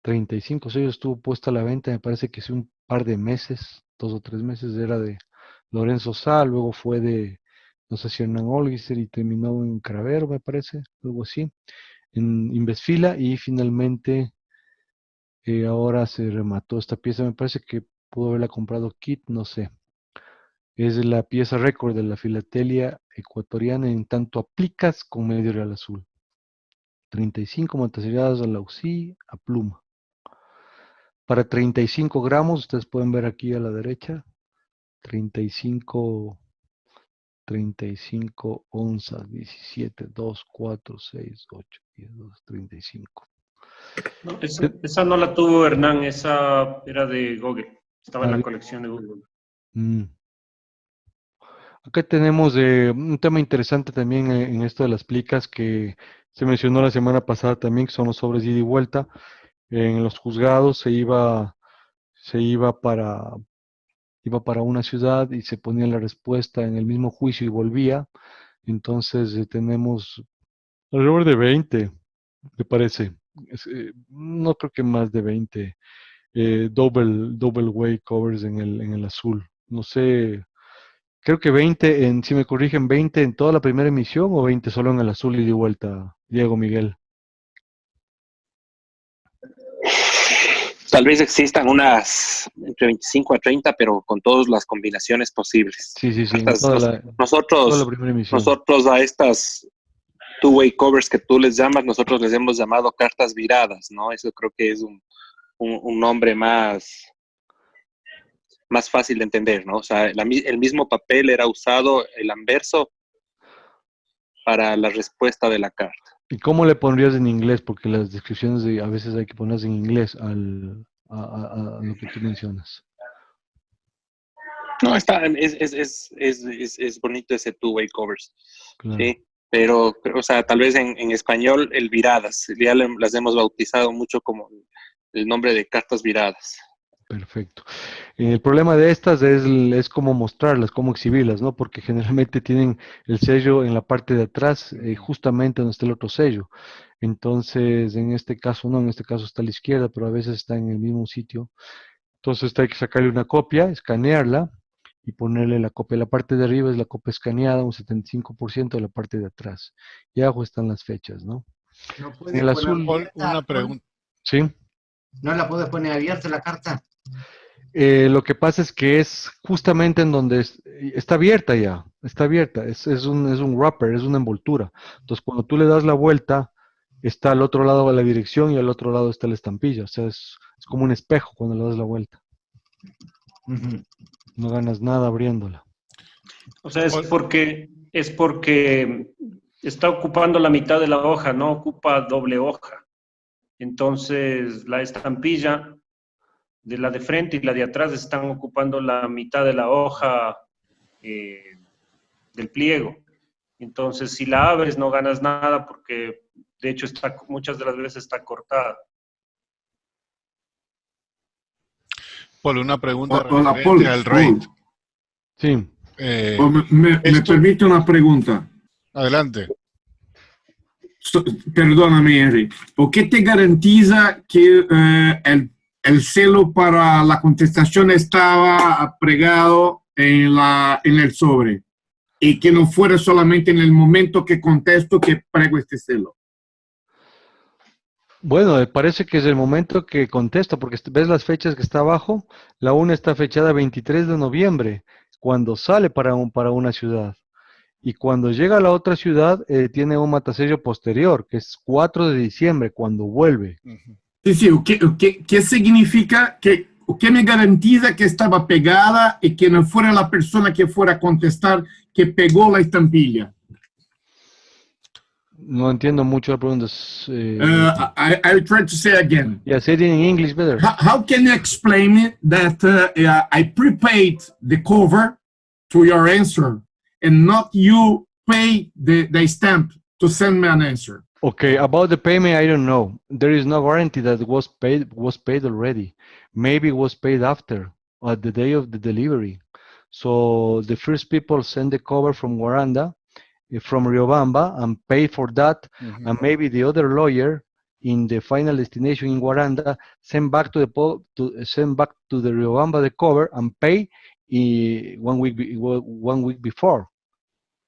C: 35 sellos estuvo puesta a la venta, me parece que hace un par de meses, 2 o 3 meses, era de Lorenzo Sá, luego fue de, no sé si Hernán Olgiser y terminó en Cravero, me parece, algo así, en Invesfila, y finalmente ahora se remató esta pieza, me parece que pudo haberla comprado Kit, no sé. Es la pieza récord de la filatelia ecuatoriana en tanto a plicas con medio real azul. 35 motaseriadas a la UCI a pluma. Para 35 gramos, ustedes pueden ver aquí a la derecha, 35 onzas, 17, 2, 4, 6, 8, 10, 12, 35.
D: No, esa no la tuvo Hernán, esa era de Google. Estaba en la colección de Google.
C: Acá tenemos un tema interesante también en esto de las plicas que se mencionó la semana pasada también, que son los sobres de ida y vuelta. En los juzgados se iba para una ciudad y se ponía la respuesta en el mismo juicio y volvía. Entonces tenemos alrededor de 20, me parece. No creo que más de 20 double way covers en el azul. No sé, creo que 20, si me corrigen, 20 en toda la primera emisión o 20 solo en el azul y de vuelta, Diego Miguel.
H: Tal vez existan unas entre 25 a 30, pero con todas las combinaciones posibles.
C: Sí, en toda la primera emisión.
H: Nosotros a estas two-way covers que tú les llamas, nosotros les hemos llamado cartas viradas, ¿no? Eso creo que es un nombre más fácil de entender, ¿no? O sea, el mismo papel era usado, el anverso, para la respuesta de la carta.
C: ¿Y cómo le pondrías en inglés? Porque las descripciones a veces hay que ponerlas en inglés a lo que tú mencionas.
H: No, es bonito ese two-way covers,
C: Claro.
H: ¿sí? Pero, o sea, tal vez en español el viradas, ya las hemos bautizado mucho como el nombre de cartas viradas.
C: Perfecto. El problema de estas es cómo mostrarlas, cómo exhibirlas, ¿no? Porque generalmente tienen el sello en la parte de atrás, justamente donde está el otro sello. Entonces, en este caso no, en este caso está a la izquierda, pero a veces está en el mismo sitio. Entonces hay que sacarle una copia, escanearla y ponerle la copia. La parte de arriba es la copia escaneada, un 75% de la parte de atrás. Y abajo están las fechas, ¿no?
F: ¿No
C: En
F: puede
C: el azul.
F: poner abierta,
E: Una pregunta.
C: ¿Sí?
F: ¿No la puedes poner abierta la carta?
C: Lo que pasa es que es justamente en donde está abierta ya, está abierta, es un wrapper, es una envoltura. Entonces, cuando tú le das la vuelta, está al otro lado la dirección y al otro lado está la estampilla. O sea, es como un espejo cuando le das la vuelta. No ganas nada abriéndola.
D: O sea, es porque está ocupando la mitad de la hoja, no ocupa doble hoja. Entonces, la estampilla de la de frente y la de atrás están ocupando la mitad de la hoja del pliego. Entonces, si la abres no ganas nada porque, de hecho, muchas de las veces está cortada.
E: Paul, una pregunta
B: Hola,
E: referente
B: Paul.
E: al rate.
C: Sí.
J: Me
E: esto-
J: permite una pregunta.
E: Adelante.
J: Perdóname, Henry. ¿Por qué te garantiza que el celo para la contestación estaba pregado en el sobre y que no fuera solamente en el momento que contesto que prego este celo?
C: Bueno, parece que es el momento que contesta, porque ves las fechas que está abajo. La una está fechada 23 de noviembre, cuando sale para una ciudad. Y cuando llega a la otra ciudad, tiene un matasello posterior, que es 4 de diciembre, cuando vuelve.
J: Sí, sí. ¿Qué significa? ¿Qué me garantiza que estaba pegada y que no fuera la persona que fuera a contestar que pegó la estampilla?
C: No entiendo mucho la pregunta.
J: I'll try to say again.
C: Yeah, say it in English better.
J: How can you explain it that I prepaid the cover to your answer and not you pay the stamp to send me an answer?
C: Okay, about the payment, I don't know. There is no guarantee that it was paid already. Maybe it was paid after, at the day of the delivery. So the first people send the cover from Guaranda, from Riobamba, and pay for that, and maybe the other lawyer in the final destination in Guaranda send back to the Riobamba the cover and pay 1 week before.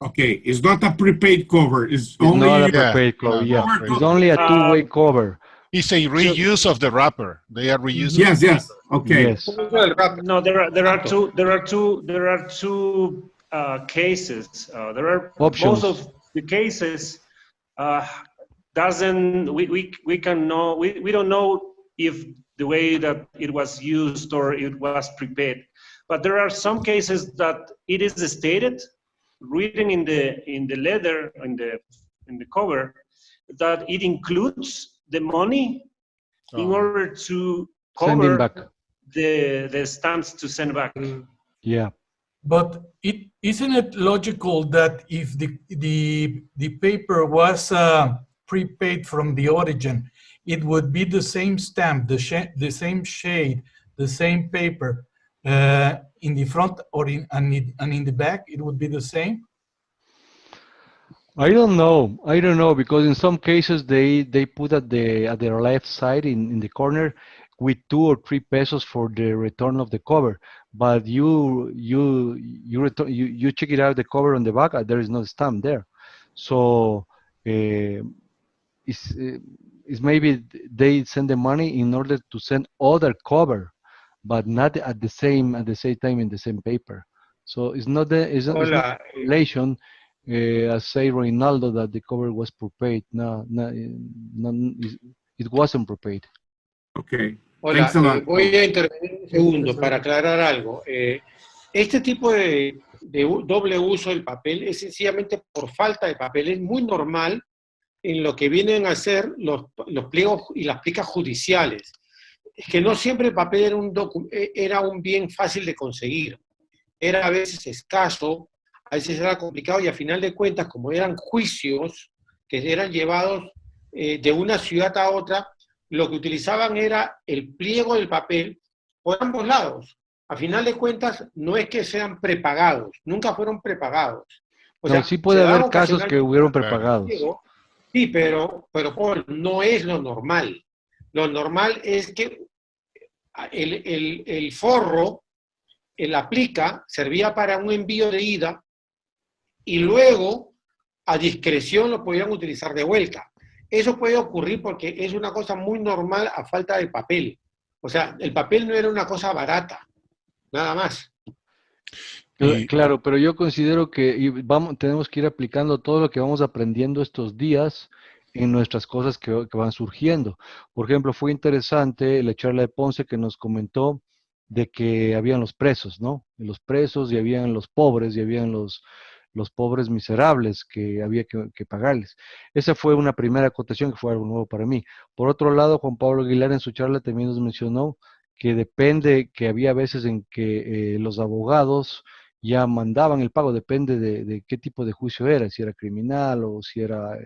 J: Okay, it's not a prepaid cover. It's
C: It's
J: only
C: not a prepaid cover. Yeah, it's only a two-way cover.
E: It's a reuse of the wrapper. They are reusing.
J: Yes. Okay.
C: Yes.
D: No, there are two cases. There are
C: Options.
D: most of the cases we don't know if the way that it was used or it was prepaid. But there are some cases that it is stated, written in the letter in the cover, that it includes the money in order to
C: Sending
D: cover
C: back.
D: the stamps to send back.
C: Yeah.
K: But isn't it logical that if the paper was prepaid from the origin, it would be the same stamp, the same shade, the same paper in the front or and in the back, it would be the same?
C: I don't know because in some cases they put at their left side in the corner with 2 or 3 pesos for the return of the cover, but you check it out the cover on the back, there is no stamp there, so it's maybe they send the money in order to send other cover, but not at the same time in the same paper. So it's not it's not a relation. As say Reinaldo that the cover was prepaid. No, it wasn't prepaid.
J: Okay.
L: Hola, voy a intervenir un segundo para aclarar algo. Este tipo de doble uso del papel es sencillamente por falta de papel. Es muy normal en lo que vienen a ser los pliegos y las plicas judiciales. Es que no siempre el papel era un bien fácil de conseguir. Era a veces escaso, a veces era complicado, y a final de cuentas, como eran juicios que eran llevados de una ciudad a otra, lo que utilizaban era el pliego del papel por ambos lados. A final de cuentas, no es que sean prepagados, nunca fueron prepagados. O sea,
C: sí puede haber casos que hubieron prepagados.
L: Sí, pero Paul, no es lo normal. Lo normal es que el forro, la plica, servía para un envío de ida y luego, a discreción, lo podían utilizar de vuelta. Eso puede ocurrir porque es una cosa muy normal a falta de papel. O sea, el papel no era una cosa barata. nada más.
C: Claro, pero yo considero que tenemos que ir aplicando todo lo que vamos aprendiendo estos días en nuestras cosas que van surgiendo. Por ejemplo, fue interesante la charla de Ponce que nos comentó de que habían los presos, ¿no? Los presos y habían los pobres y habían los pobres miserables que había que pagarles. Esa fue una primera acotación que fue algo nuevo para mí. Por otro lado, Juan Pablo Aguilar en su charla también nos mencionó que depende, que había veces en que los abogados ya mandaban el pago, depende de qué tipo de juicio era, si era criminal o si era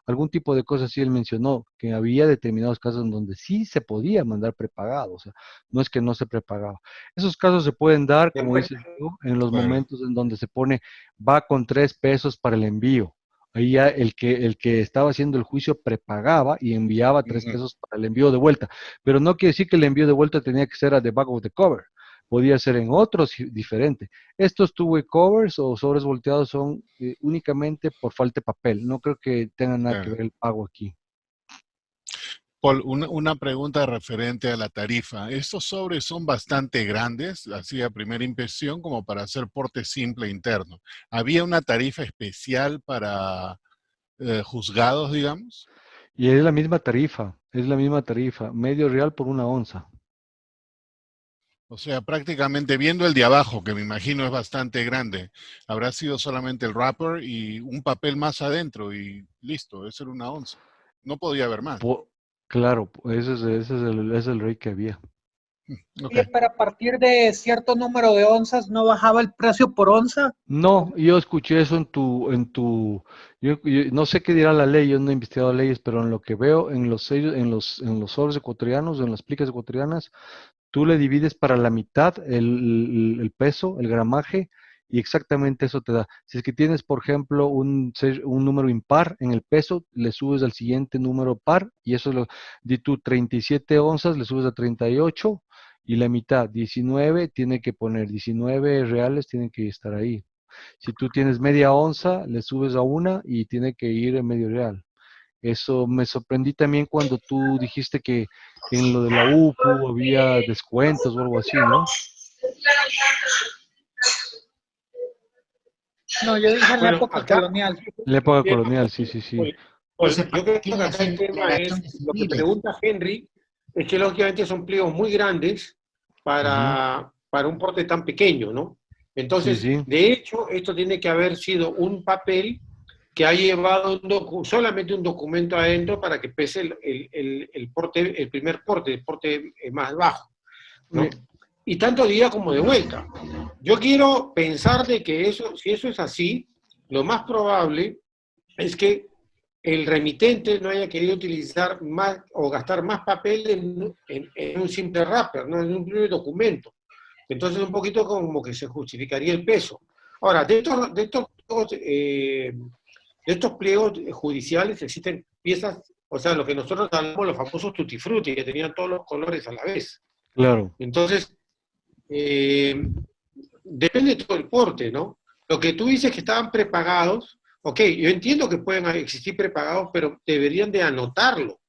C: algún tipo de cosa. Sí, él mencionó que había determinados casos en donde sí se podía mandar prepagado, o sea, no es que no se prepagaba. Esos casos se pueden dar, como dice Diego, en los momentos en donde se pone, va con 3 pesos para el envío. Ahí ya el que estaba haciendo el juicio prepagaba y enviaba 3 pesos para el envío de vuelta. Pero no quiere decir que el envío de vuelta tenía que ser a the back of the cover. Podía ser en otros diferente. Estos two-way covers o sobres volteados son únicamente por falta de papel. No creo que tenga nada que ver el pago aquí.
E: Paul, una pregunta referente a la tarifa. Estos sobres son bastante grandes, así a primera impresión, como para hacer porte simple interno. ¿Había una tarifa especial para juzgados, digamos?
C: Y es la misma tarifa, medio real por 1 onza.
E: O sea, prácticamente viendo el de abajo, que me imagino es bastante grande, habrá sido solamente el wrapper y un papel más adentro y listo, eso era 1 onza. No podía haber más.
C: Claro, ese es el rate que había.
A: Oye, pero a partir de cierto número de onzas, ¿no bajaba el precio por onza?
C: No, yo escuché eso yo no sé qué dirá la ley, yo no he investigado leyes, pero en lo que veo en los sellos, en los sobres ecuatorianos, en las plicas ecuatorianas, tú le divides para la mitad el peso, el gramaje, y exactamente eso te da. Si es que tienes, por ejemplo, un número impar en el peso, le subes al siguiente número par, y eso di tú 37 onzas, le subes a 38, y la mitad, 19, tiene que poner 19 reales, tienen que estar ahí. Si tú tienes media onza, le subes a 1 y tiene que ir en medio real. Eso me sorprendí también cuando tú dijiste que en lo de la UPU había descuentos o algo así, ¿no?
A: No, yo dije en la época colonial.
C: La época colonial, sí.
L: Pues, yo creo que acá el tema es, lo que pregunta Henry, es que lógicamente son pliegos muy grandes para un porte tan pequeño, ¿no? Entonces, de hecho, esto tiene que haber sido un papel que ha llevado solamente un documento adentro para que pese el porte, el primer porte, el porte más bajo, ¿no? Y tanto de ida como de vuelta. Yo quiero pensar de que eso, si eso es así, lo más probable es que el remitente no haya querido utilizar más o gastar más papel en un simple wrapper, ¿no? En un primer documento. Entonces un poquito como que se justificaría el peso. Ahora, de estos pliegos judiciales existen piezas, o sea, lo que nosotros llamamos los famosos tutti frutti, que tenían todos los colores a la vez.
C: Claro.
L: Entonces, depende de todo el porte, ¿no? Lo que tú dices que estaban prepagados, ok, yo entiendo que pueden existir prepagados, pero deberían de anotarlo.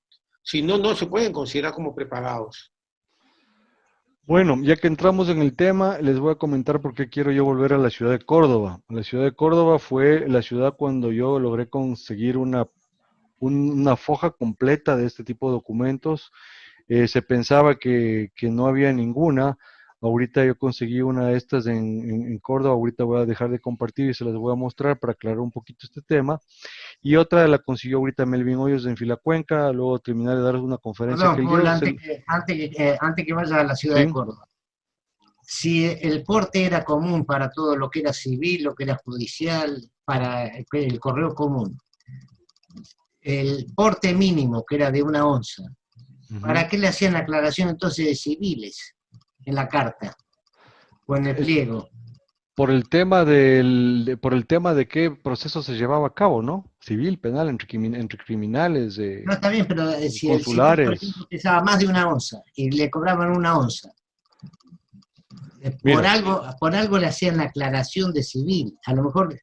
L: Si no, no se pueden considerar como prepagados.
C: Bueno, ya que entramos en el tema, les voy a comentar por qué quiero yo volver a la ciudad de Córdoba. La ciudad de Córdoba fue la ciudad cuando yo logré conseguir una foja completa de este tipo de documentos. Se pensaba que no había ninguna. Ahorita yo conseguí una de estas en Córdoba. Ahorita voy a dejar de compartir y se las voy a mostrar para aclarar un poquito este tema. Y otra la consiguió ahorita Melvin Hoyos en Filacuenca. Luego terminar de dar una conferencia.
F: Perdón, Paul, antes que vaya a la ciudad de Córdoba. Si el porte era común para todo lo que era civil, lo que era judicial, para el correo común, el porte mínimo, que era de 1 onza, ¿para qué le hacían aclaración entonces de civiles en la carta o en el pliego?
C: Por el tema de qué proceso se llevaba a cabo, ¿no? Civil, penal, entre criminales,
F: no, está bien, pero si
C: consulares.
F: el civil, por ejemplo, pesaba más de 1 onza y le cobraban 1 onza, por algo le hacían la aclaración de civil. A lo mejor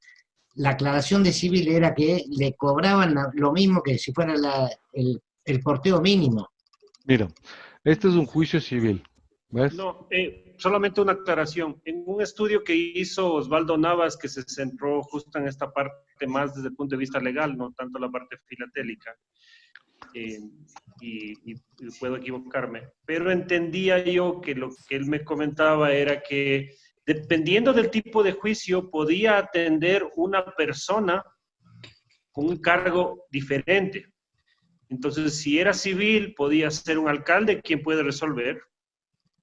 F: la aclaración de civil era que le cobraban lo mismo que si fuera el porteo mínimo.
C: Mira, este es un juicio civil. ¿Ves?
D: No, solamente una aclaración. En un estudio que hizo Osvaldo Navas, que se centró justo en esta parte más desde el punto de vista legal, no tanto la parte filatélica, y puedo equivocarme, pero entendía yo que lo que él me comentaba era que dependiendo del tipo de juicio podía atender una persona con un cargo diferente. Entonces, si era civil, podía ser un alcalde quien puede resolver.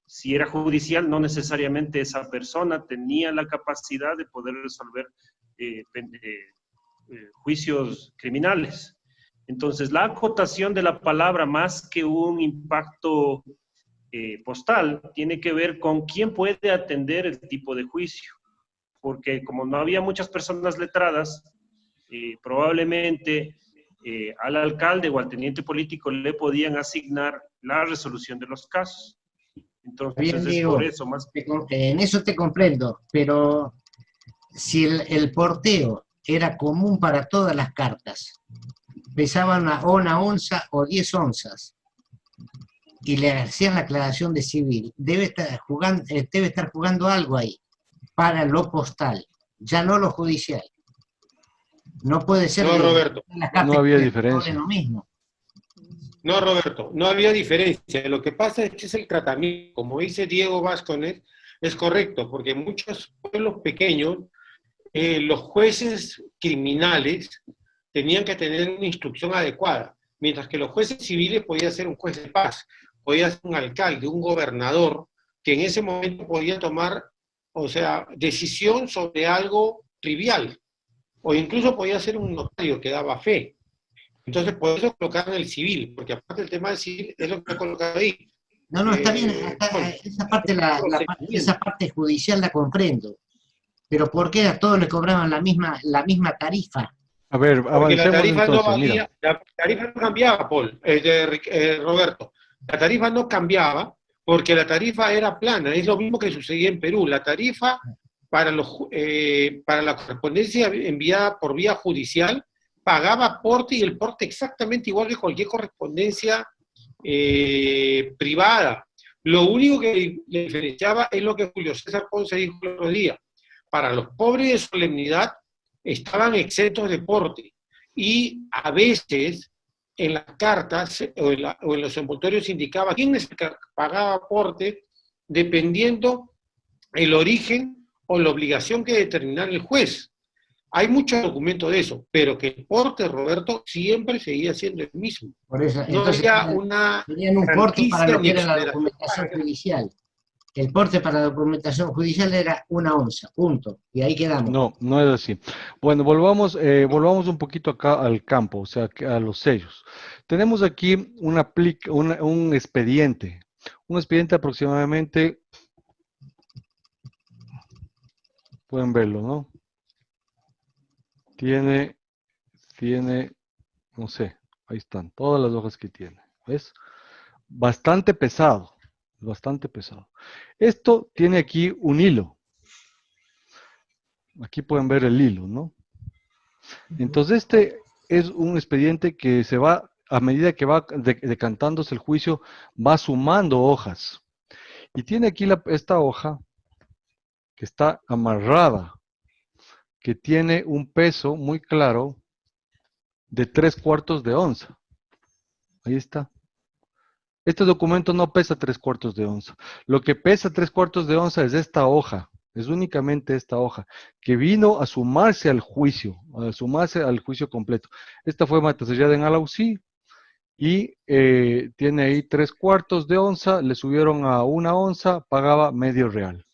D: Si era judicial, no necesariamente esa persona tenía la capacidad de poder resolver juicios criminales. Entonces, la acotación de la palabra, más que un impacto postal, tiene que ver con quién puede atender el tipo de juicio. Porque como no había muchas personas letradas, probablemente al alcalde o al teniente político le podían asignar la resolución de los casos. Entonces,
F: Bien,
D: es
F: Diego,
D: por eso más.
F: en eso te comprendo, pero si el porteo era común para todas las cartas, pesaba una onza o 10 onzas, y le hacían la aclaración de civil, debe estar jugando algo ahí, para lo postal, ya no lo judicial. No puede ser
L: No,
F: que
L: Roberto,
F: las cartas
C: no había
F: que
C: diferencia.
F: lo mismo.
L: no, Roberto, no había diferencia. Lo que pasa es que es el tratamiento. Como dice Diego Vázquez, es correcto, porque en muchos pueblos pequeños, los jueces criminales tenían que tener una instrucción adecuada, mientras que los jueces civiles podía ser un juez de paz, podía ser un alcalde, un gobernador, que en ese momento podía tomar, o sea, decisión sobre algo trivial, o incluso podía ser un notario que daba fe. Entonces, por eso colocaron el civil, porque aparte el tema del civil es lo que he colocado ahí.
F: No, está bien, esa parte judicial la comprendo, pero ¿por qué a todos le cobraban la misma tarifa?
C: A ver,
L: Porque la
C: avancemos
L: tarifa
C: entonces,
L: no valía,
C: mira.
L: la tarifa no cambiaba, Paul, Roberto. La tarifa no cambiaba porque la tarifa era plana, es lo mismo que sucedía en Perú. La tarifa para la correspondencia enviada por vía judicial pagaba porte, y el porte exactamente igual que cualquier correspondencia privada. Lo único que le diferenciaba es lo que Julio César Ponce dijo el otro día. Para los pobres de solemnidad estaban exentos de porte, y a veces en las cartas o en los envoltorios indicaba quién les pagaba porte dependiendo el origen o la obligación que determinara el juez. Hay muchos documentos de eso, pero que el porte, Roberto, siempre seguía siendo el mismo.
F: Por eso,
L: no
F: entonces tenían un porte para lo que era la documentación judicial. El porte para la documentación judicial era 1 onza, punto. Y ahí quedamos.
C: No, no es así. Bueno, volvamos un poquito acá al campo, o sea, a los sellos. Tenemos aquí un expediente. Un expediente aproximadamente, pueden verlo, ¿no? Tiene, no sé, ahí están, todas las hojas que tiene. ¿Ves? Bastante pesado. Bastante pesado. Esto tiene aquí un hilo. Aquí pueden ver el hilo, ¿no? Entonces este es un expediente que se va, a medida que va decantándose el juicio, va sumando hojas. Y tiene aquí esta hoja que está amarrada, que tiene un peso muy claro de 3/4 de onza. Ahí está. Este documento no pesa 3/4 de onza. Lo que pesa 3/4 de onza es esta hoja, es únicamente esta hoja, que vino a sumarse al juicio completo. Esta fue matasellada en Alausí y tiene ahí 3/4 de onza, le subieron a 1 onza, pagaba medio real.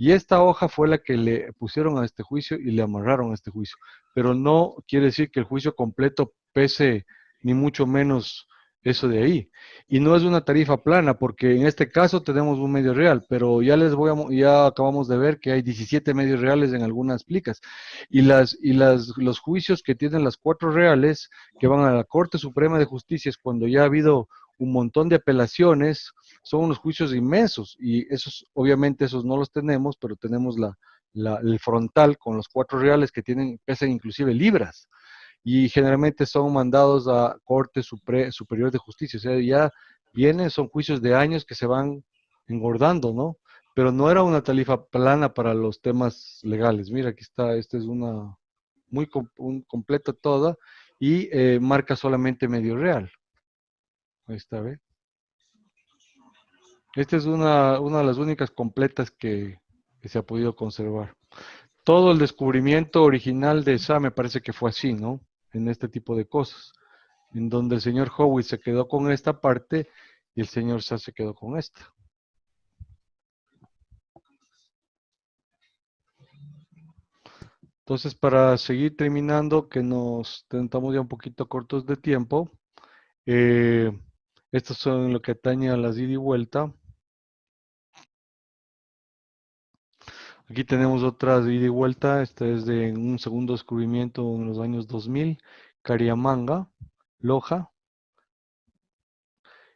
C: Y esta hoja fue la que le pusieron a este juicio y le amarraron a este juicio. Pero no quiere decir que el juicio completo pese ni mucho menos eso de ahí. Y no es una tarifa plana, porque en este caso tenemos un medio real, pero ya ya acabamos de ver que hay 17 medios reales en algunas plicas. Y los juicios que tienen las 4 reales, que van a la Corte Suprema de Justicia, es cuando ya ha habido un montón de apelaciones, son unos juicios inmensos, y obviamente esos no los tenemos, pero tenemos el frontal con los 4 reales que pesan inclusive libras, y generalmente son mandados a Corte Superior de Justicia, o sea, ya son juicios de años que se van engordando, ¿no? Pero no era una tarifa plana para los temas legales. Mira, aquí está, esta es una muy completa toda y marca solamente medio real. Ahí está, ¿ve? Esta es una de las únicas completas que se ha podido conservar. Todo el descubrimiento original de esa me parece que fue así, ¿no? En este tipo de cosas, en donde el señor Howitt se quedó con esta parte y el señor Sa se quedó con esta. Entonces, para seguir terminando, que nos estamos ya un poquito cortos de tiempo, estos son lo que atañe a las ida y vuelta. Aquí tenemos otra ida y vuelta, esta es de un segundo descubrimiento en los años 2000, Cariamanga, Loja.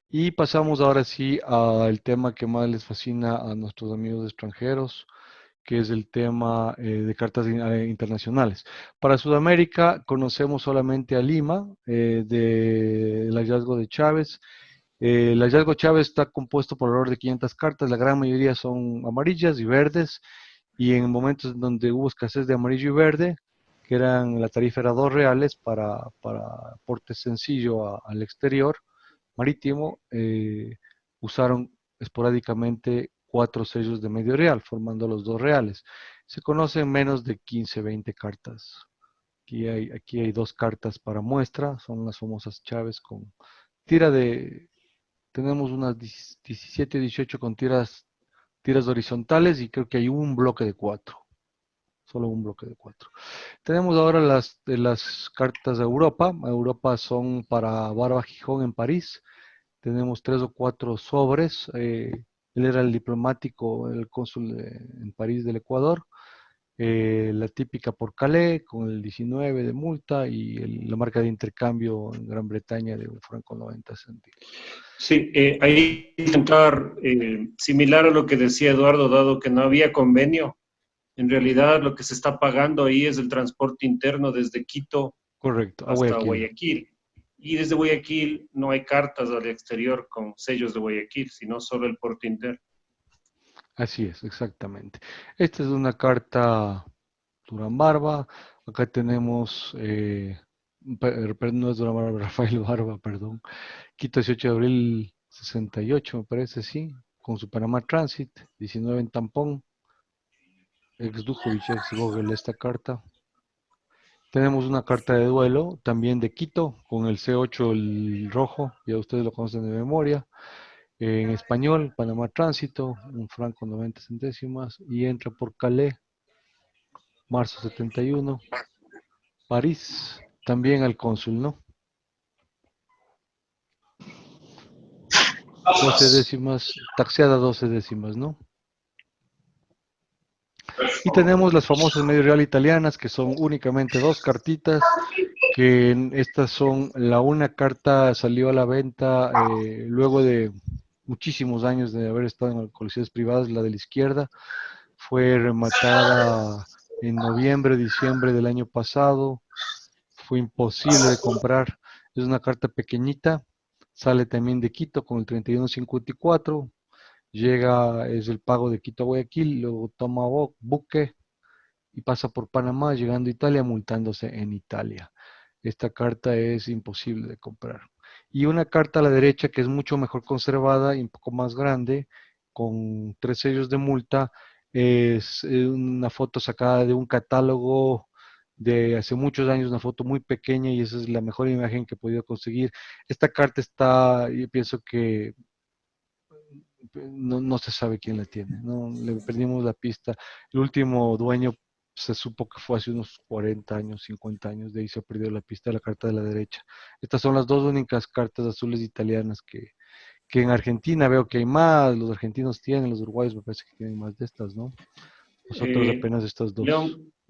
C: Y pasamos ahora sí al tema que más les fascina a nuestros amigos extranjeros, que es el tema de cartas internacionales. Para Sudamérica conocemos solamente a Lima, del hallazgo de Chávez. El hallazgo de Chávez está compuesto por alrededor de 500 cartas, la gran mayoría son amarillas y verdes, y en momentos donde hubo escasez de amarillo y verde, que la tarifa era 2 reales para porte sencillo al exterior, marítimo, usaron esporádicamente 4 sellos de medio real, formando los 2 reales. Se conocen menos de 15, 20 cartas. Aquí hay 2 cartas para muestra, son las famosas Chávez con tira de, tenemos unas 17, 18 con tiras horizontales y creo que hay un bloque de 4. Solo un bloque de 4. Tenemos ahora las cartas de Europa. Europa son para Barba Gijón en París. Tenemos 3 o 4 sobres. Él era el diplomático, el cónsul en París del Ecuador. La típica por Calais, con el 19 de multa y la marca de intercambio en Gran Bretaña de un franco 90 céntimos.
D: Sí, ahí intentar similar a lo que decía Eduardo, dado que no había convenio. En realidad lo que se está pagando ahí es el transporte interno desde Quito
C: Correcto,
D: hasta Guayaquil. Y desde Guayaquil no hay cartas al exterior con sellos de Guayaquil, sino solo el porte interno.
C: Así es, exactamente. Esta es una carta Durán Barba. Acá tenemos, no es Durán Barba, Rafael Barba, perdón. Quito 18 de abril 68, me parece, sí. Con su Panamá Transit, 19 en tampón. Ex Dujovic, ex Gogel, esta carta. Tenemos una carta de duelo, también de Quito, con el C8, el rojo, ya ustedes lo conocen de memoria. En español, Panamá Tránsito, un franco 90 centésimas, y entra por Calais, marzo 71. París, también al cónsul, ¿no? 12 décimas, taxeada 12 décimas, ¿no? Y tenemos las famosas medio real italianas, que son únicamente 2 cartitas, que estas son, una carta salió a la venta luego de muchísimos años de haber estado en colecciones privadas, la de la izquierda, fue rematada en noviembre, diciembre del año pasado, fue imposible de comprar, es una carta pequeñita, sale también de Quito con el 3154, llega, es el pago de Quito a Guayaquil, luego toma buque y pasa por Panamá, llegando a Italia, multándose en Italia. Esta carta es imposible de comprar. Y una carta a la derecha que es mucho mejor conservada y un poco más grande, con 3 sellos de multa, es una foto sacada de un catálogo de hace muchos años, una foto muy pequeña y esa es la mejor imagen que he podido conseguir. Esta carta está, yo pienso que no se sabe quién la tiene, no le perdimos la pista. El último dueño se supo que fue hace unos 40 años, 50 años, de ahí se ha perdido la pista de la carta de la derecha. Estas son las 2 únicas cartas azules italianas que en Argentina veo que hay más, los argentinos tienen, los uruguayos me parece que tienen más de estas, ¿no? Nosotros apenas estas 2.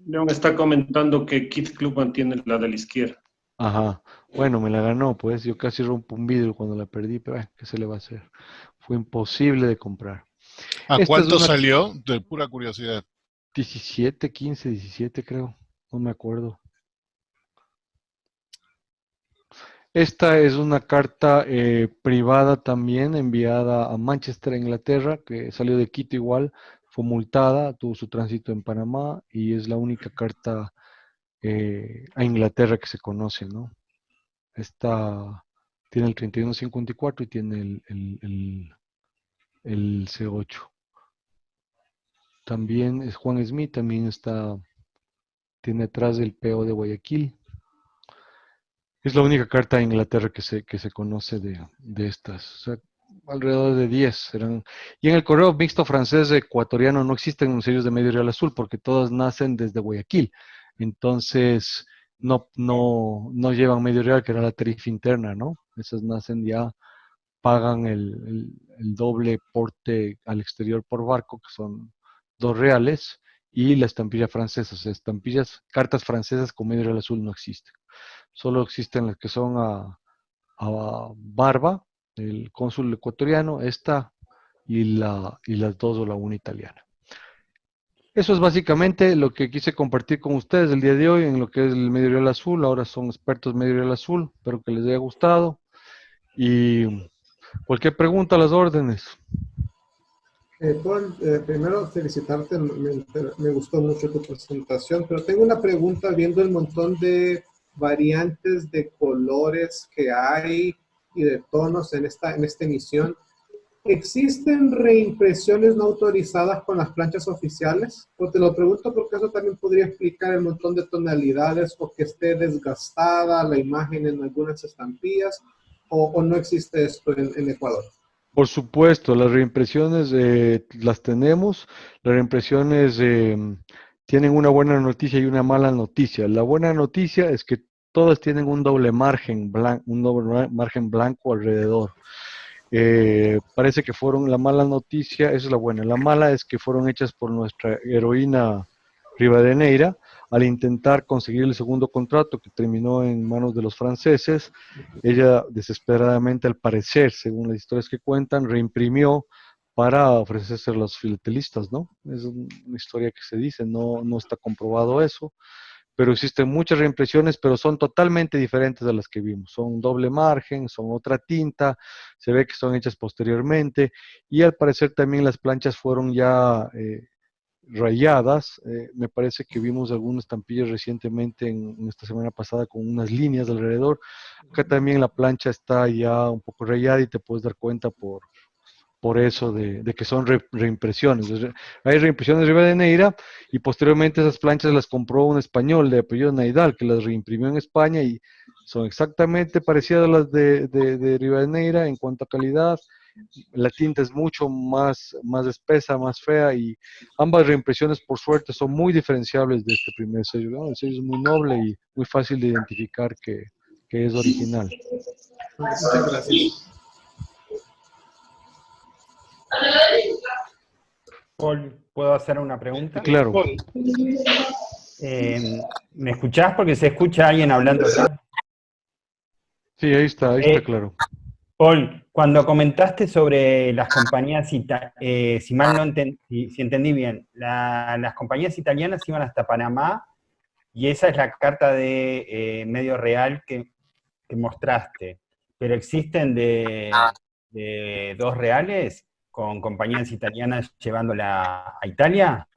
D: León está comentando que Kid Club tiene la de la izquierda.
C: Ajá, bueno, me la ganó, pues yo casi rompo un vidrio cuando la perdí, pero ¿qué se le va a hacer? Fue imposible de comprar.
E: ¿A cuánto salió? De pura curiosidad.
C: 17, 15, 17 creo, no me acuerdo. Esta es una carta privada también enviada a Manchester, Inglaterra, que salió de Quito igual, fue multada, tuvo su tránsito en Panamá y es la única carta a Inglaterra que se conoce, ¿no? Esta tiene el 3154 y tiene el C8. También es Juan Smith, también tiene atrás el PO de Guayaquil. Es la única carta de Inglaterra que se conoce de estas. O sea, alrededor de 10 serán. Y en el correo mixto francés ecuatoriano no existen sellos de medio real azul porque todas nacen desde Guayaquil. Entonces, no llevan medio real, que era la tarifa interna, ¿no? Esas nacen ya, pagan el doble porte al exterior por barco, que son 2 reales, y la estampilla francesa. O sea, cartas francesas con medio real azul no existen. Solo existen las que son a Barba, el cónsul ecuatoriano, esta y las 2 o la una italiana. Eso es básicamente lo que quise compartir con ustedes el día de hoy en lo que es el medio real azul. Ahora son expertos medio real azul. Espero que les haya gustado. Y cualquier pregunta a las órdenes.
B: Paul, primero felicitarte, me gustó mucho tu presentación, pero tengo una pregunta viendo el montón de variantes de colores que hay y de tonos en esta emisión. ¿Existen reimpresiones no autorizadas con las planchas oficiales? O te lo pregunto porque eso también podría explicar el montón de tonalidades o que esté desgastada la imagen en algunas estampillas, o no existe esto en Ecuador.
C: Por supuesto, las reimpresiones las tenemos. Las reimpresiones tienen una buena noticia y una mala noticia. La buena noticia es que todas tienen un doble margen blanco alrededor. Parece que fueron, la mala noticia, esa es la buena. La mala es que fueron hechas por nuestra heroína Rivadeneira al intentar conseguir el segundo contrato que terminó en manos de los franceses. Ella desesperadamente, al parecer, según las historias que cuentan, reimprimió para ofrecerse a los filatelistas, ¿no? Es una historia que se dice, no está comprobado eso, pero existen muchas reimpresiones, pero son totalmente diferentes a las que vimos. Son doble margen, son otra tinta, se ve que son hechas posteriormente, y al parecer también las planchas fueron ya rayadas. Me parece que vimos algunas estampillas recientemente en esta semana pasada con unas líneas alrededor. Acá también la plancha está ya un poco rayada y te puedes dar cuenta por eso de que son reimpresiones. Hay reimpresiones de Rivadeneira y posteriormente esas planchas las compró un español de apellido Naidal que las reimprimió en España y son exactamente parecidas a las de Rivadeneira en cuanto a calidad. La tinta es mucho más espesa, más fea, y ambas reimpresiones, por suerte, son muy diferenciables de este primer sello, ¿no? El sello es muy noble y muy fácil de identificar que es original.
B: Muchas gracias.
M: Paul, ¿puedo hacer una pregunta?
C: Claro.
M: ¿Me escuchás? Porque se escucha alguien hablando acá.
C: Sí, ahí está claro.
M: Paul, cuando comentaste sobre las compañías, si mal no si entendí bien, las compañías italianas iban hasta Panamá y esa es la carta de medio real que mostraste, pero existen de 2 reales con compañías italianas llevándola a Italia.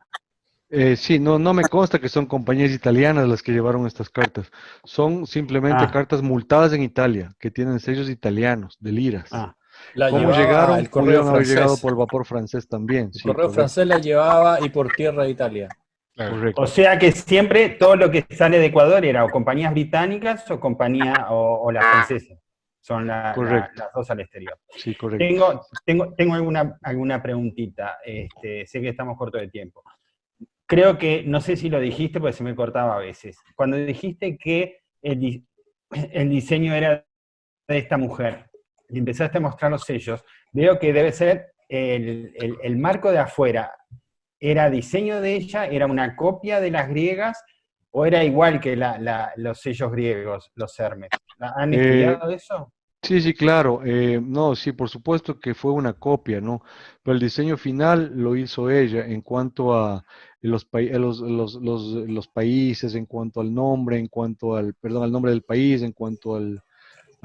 C: Sí, no me consta que son compañías italianas las que llevaron estas cartas. Son simplemente cartas multadas en Italia, que tienen sellos italianos, de liras. ¿Cómo llegaron?
N: El correo
C: Pudieron haber
N: francés.
C: llegado por vapor francés también.
N: El
C: Sí,
N: correo francés la llevaba y por tierra de Italia.
C: Correcto.
M: O sea que siempre todo lo que sale de Ecuador era o compañías británicas o o las francesas. Son las 2 al exterior.
C: Sí, correcto.
M: Tengo alguna preguntita. Sé que estamos cortos de tiempo. Creo que, no sé si lo dijiste porque se me cortaba a veces. Cuando dijiste que el diseño era de esta mujer y empezaste a mostrar los sellos, veo que debe ser el marco de afuera. ¿Era diseño de ella? ¿Era una copia de las griegas? ¿O era igual que los sellos griegos, los Hermes? ¿Han estudiado eso?
C: Sí, claro. No, sí, por supuesto que fue una copia, ¿no? Pero el diseño final lo hizo ella en cuanto a los países, en cuanto al nombre, al nombre del país, en cuanto al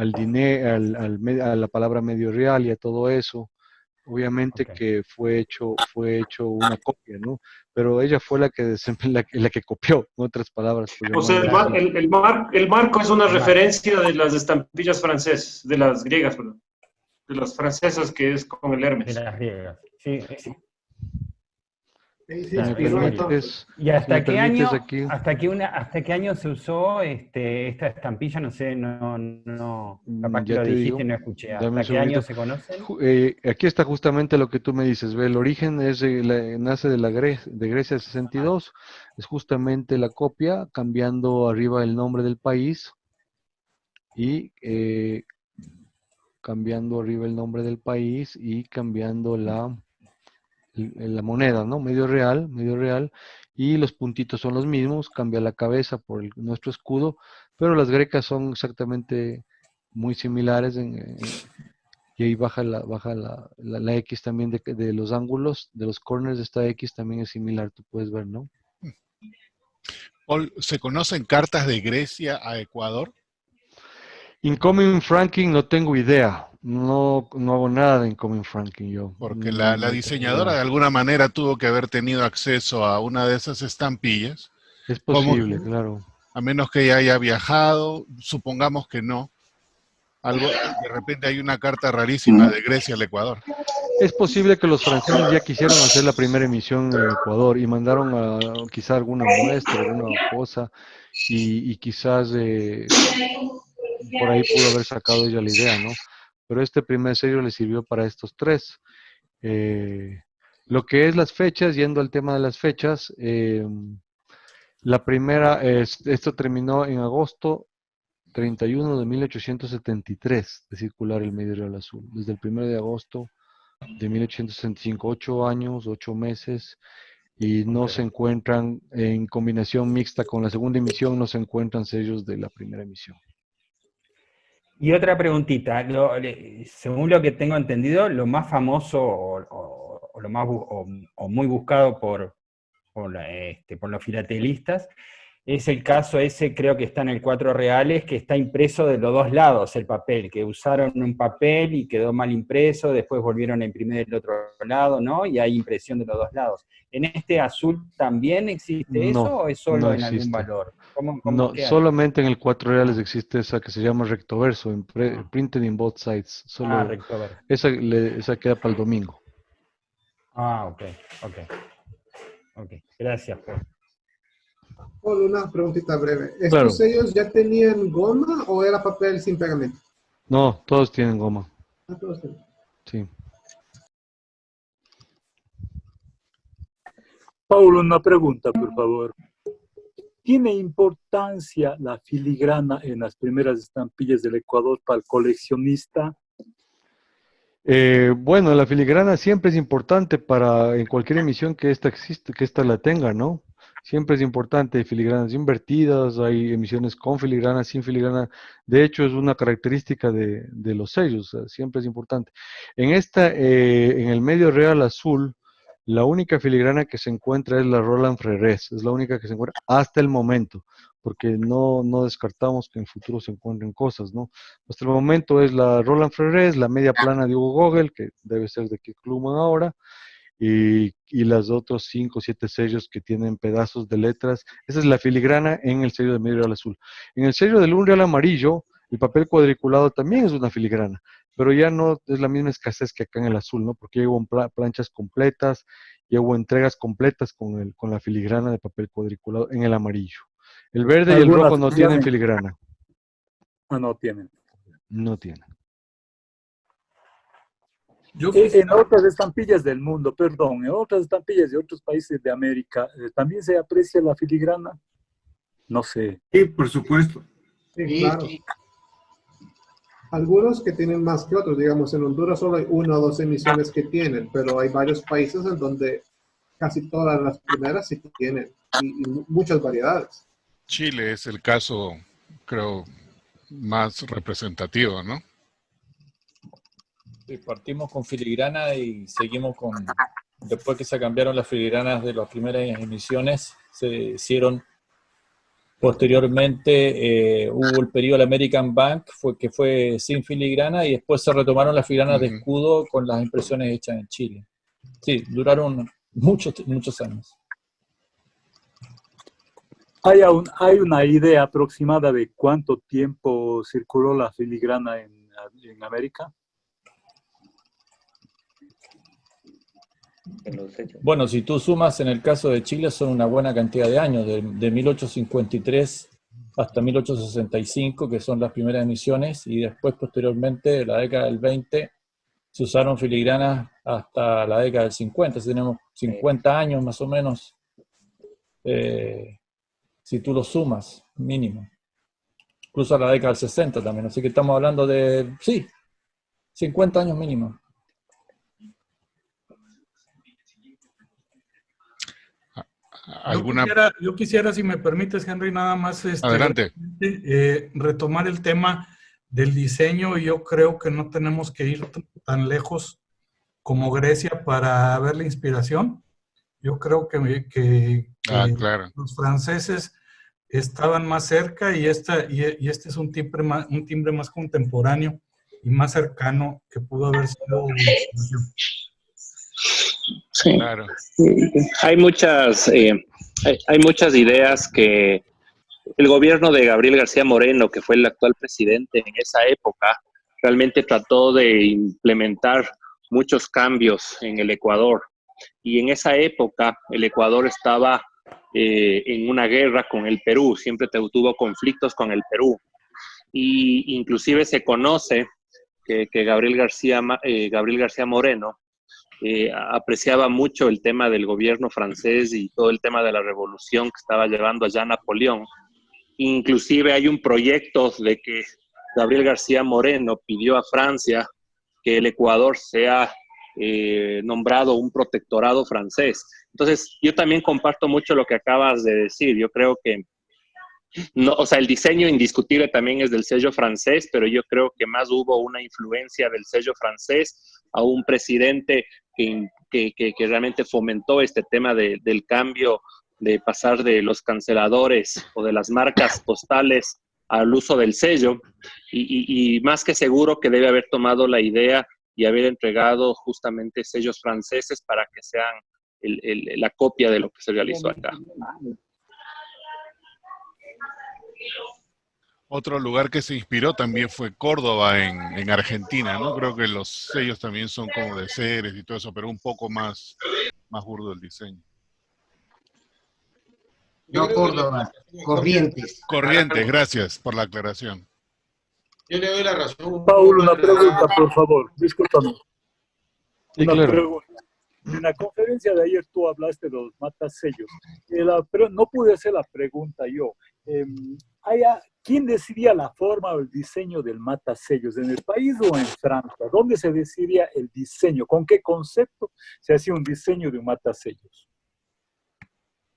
C: al dinero, a la palabra medio real y a todo eso. Obviamente que fue hecho una copia, ¿no? Pero ella fue la que copió, en otras palabras. Por
D: O sea,
C: llamarlo así.
D: el marco es una referencia de las estampillas francesas, de las griegas, perdón, de las francesas, que es con el Hermes.
M: De las griegas, sí.
C: ¿Y
M: hasta qué año, hasta qué año se usó esta estampilla? No sé, capaz que
C: Ya
M: lo
C: te
M: dijiste
C: digo,
M: y no escuché.
C: dame
M: ¿Hasta
C: un
M: qué año
C: segundito.
M: se conocen?
C: Aquí está justamente lo que tú me dices, ve, el origen nace de de Grecia 62, es justamente la copia, cambiando arriba el nombre del país y cambiando arriba el nombre del país y cambiando la moneda, ¿no? Medio real, y los puntitos son los mismos, cambia la cabeza por nuestro escudo, pero las grecas son exactamente muy similares y ahí baja la X también de los ángulos, de los corners de esta X también es similar, tú puedes ver, ¿no?
E: Paul, ¿se conocen cartas de Grecia a Ecuador?
C: Incoming franking no tengo idea, no hago nada de incoming franking yo.
E: Porque la diseñadora de alguna manera tuvo que haber tenido acceso a una de esas estampillas.
C: Es posible, claro.
E: A menos que ella haya viajado, supongamos que no. De repente hay una carta rarísima de Grecia al Ecuador.
C: Es posible que los franceses ya quisieron hacer la primera emisión en Ecuador y mandaron quizá alguna muestra, alguna cosa, y quizás por ahí pudo haber sacado ella la idea, ¿no? Pero este primer sello le sirvió para estos tres. Lo que es las fechas, yendo al tema de las fechas, la primera, esto terminó en agosto 31 de 1873 de circular el medio real azul. Desde el 1 de agosto de 1865, 8 años, 8 meses, y no se encuentran en combinación mixta con la segunda emisión, no se encuentran sellos de la primera emisión.
M: Y otra preguntita, según lo que tengo entendido, lo más famoso o lo más o muy buscado por los filatelistas es el caso ese, creo que está en el 4 reales, que está impreso de los dos lados el papel, que usaron un papel y quedó mal impreso, después volvieron a imprimir del otro lado, ¿no? Y hay impresión de los dos lados. ¿En este azul también existe eso o es solo
C: no
M: en algún
C: existe.
M: valor? ¿Cómo
C: No,
M: queda?
C: solamente en el 4 reales existe esa que se llama rectoverso, printed in both sides. Solo
M: rectoverso.
C: esa queda para el domingo.
M: Ok. Gracias, Paul.
B: Paul, una preguntita breve. ¿Estos
C: Claro.
B: sellos ya tenían goma o era papel sin pegamento?
C: No, todos tienen goma.
B: Todos tienen.
C: Sí.
O: Paulo, una pregunta, por favor. ¿Tiene importancia la filigrana en las primeras estampillas del Ecuador para el coleccionista?
C: Bueno, la filigrana siempre es importante en cualquier emisión que esta existe, que esta la tenga, ¿no? Siempre es importante, hay filigranas invertidas, hay emisiones con filigrana, sin filigrana. De hecho, es una característica de los sellos, o sea, siempre es importante. En el medio real azul, la única filigrana que se encuentra es la Roland Frères, es la única que se encuentra hasta el momento, porque no descartamos que en el futuro se encuentren cosas, ¿no? Hasta el momento es la Roland Frères, la media plana de Hugo Gogel, que debe ser de Keith Kluman ahora, y los otros 5 o 7 sellos que tienen pedazos de letras. Esa es la filigrana en el sello de medio real azul. En el sello del un real amarillo, el papel cuadriculado también es una filigrana, pero ya no es la misma escasez que acá en el azul, ¿no? Porque ya hubo planchas completas, ya hubo entregas completas con la filigrana de papel cuadriculado en el amarillo. El verde y el rojo no tienen filigrana.
O: No tienen.
C: No tienen.
O: En otras estampillas del mundo, perdón, en otras estampillas de otros países de América, ¿también se aprecia la filigrana? No sé.
J: Sí, por supuesto.
B: Sí, claro. Algunos que tienen más que otros, digamos, en Honduras solo hay 1 o 2 emisiones que tienen, pero hay varios países en donde casi todas las primeras sí tienen, y muchas variedades.
E: Chile es el caso, creo, más representativo, ¿no?
N: Sí, partimos con filigrana y seguimos con... Después que se cambiaron las filigranas de las primeras emisiones, se hicieron Posteriormente hubo el periodo del American Bank, que fue sin filigrana, y después se retomaron las filigranas de escudo con las impresiones hechas en Chile. Sí, duraron muchos años.
O: ¿Hay una idea aproximada de cuánto tiempo circuló la filigrana en América?
N: Bueno, si tú sumas en el caso de Chile son una buena cantidad de años, de 1853 hasta 1865, que son las primeras emisiones, y después posteriormente, la década del 20, se usaron filigranas hasta la década del 50, si tenemos 50 años más o menos, si tú lo sumas, mínimo. Incluso a la década del 60 también, así que estamos hablando de, sí, 50 años mínimo.
K: Yo quisiera, si me permites, Henry, nada más
E: Adelante.
K: retomar el tema del diseño. Yo creo que no tenemos que ir tan lejos como Grecia para ver la inspiración. Yo creo que
E: claro.
K: los franceses estaban más cerca y este es un timbre más contemporáneo y más cercano que pudo haber sido.
H: Sí.
E: Claro.
H: Hay muchas ideas que el gobierno de Gabriel García Moreno, que fue el actual presidente en esa época, realmente trató de implementar muchos cambios en el Ecuador. Y en esa época el Ecuador estaba en una guerra con el Perú, siempre tuvo conflictos con el Perú. Y inclusive se conoce que Gabriel García Moreno apreciaba mucho el tema del gobierno francés y todo el tema de la revolución que estaba llevando allá Napoleón. Inclusive hay un proyecto de que Gabriel García Moreno pidió a Francia que el Ecuador sea nombrado un protectorado francés. Entonces, yo también comparto mucho lo que acabas de decir. Yo creo que no, o sea, el diseño indiscutible también es del sello francés, pero yo creo que más hubo una influencia del sello francés a un presidente que realmente fomentó este tema del cambio, de pasar de los canceladores o de las marcas postales al uso del sello, y más que seguro que debe haber tomado la idea y haber entregado justamente sellos franceses para que sean la copia de lo que se realizó acá.
E: Otro lugar que se inspiró también fue Córdoba en Argentina, ¿no? Creo que los sellos también son como de Ceres y todo eso, pero un poco más burdo el diseño.
F: No Córdoba, Corrientes.
E: Corrientes, gracias por la aclaración.
L: Yo le doy la razón.
O: Paulo, una pregunta, por favor. Discúlpame.
C: Sí,
O: una
C: claro.
O: pregunta. En la conferencia de ayer tú hablaste de los matasellos, pero no pude hacer la pregunta yo. ¿Quién decidía la forma o el diseño del matasellos? ¿En el país o en Francia? ¿Dónde se decidía el diseño? ¿Con qué concepto se hacía un diseño de un matasellos?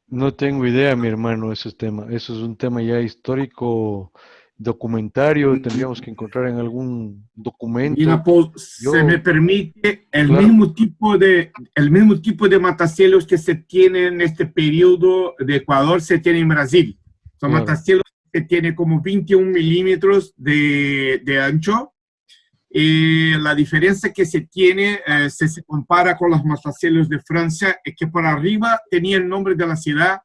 C: No tengo idea, mi hermano, eso es un tema ya histórico, documentario, tendríamos que encontrar en algún documento.
J: Mira, Paul, se me permite el
C: Claro.
J: mismo tipo de matacelos que se tiene en este periodo de Ecuador, se tiene en Brasil. Son
C: Claro.
J: matacelos que tienen como 21 milímetros de ancho. La diferencia que se tiene, se compara con los matacelos de Francia, es que por arriba tenía el nombre de la ciudad,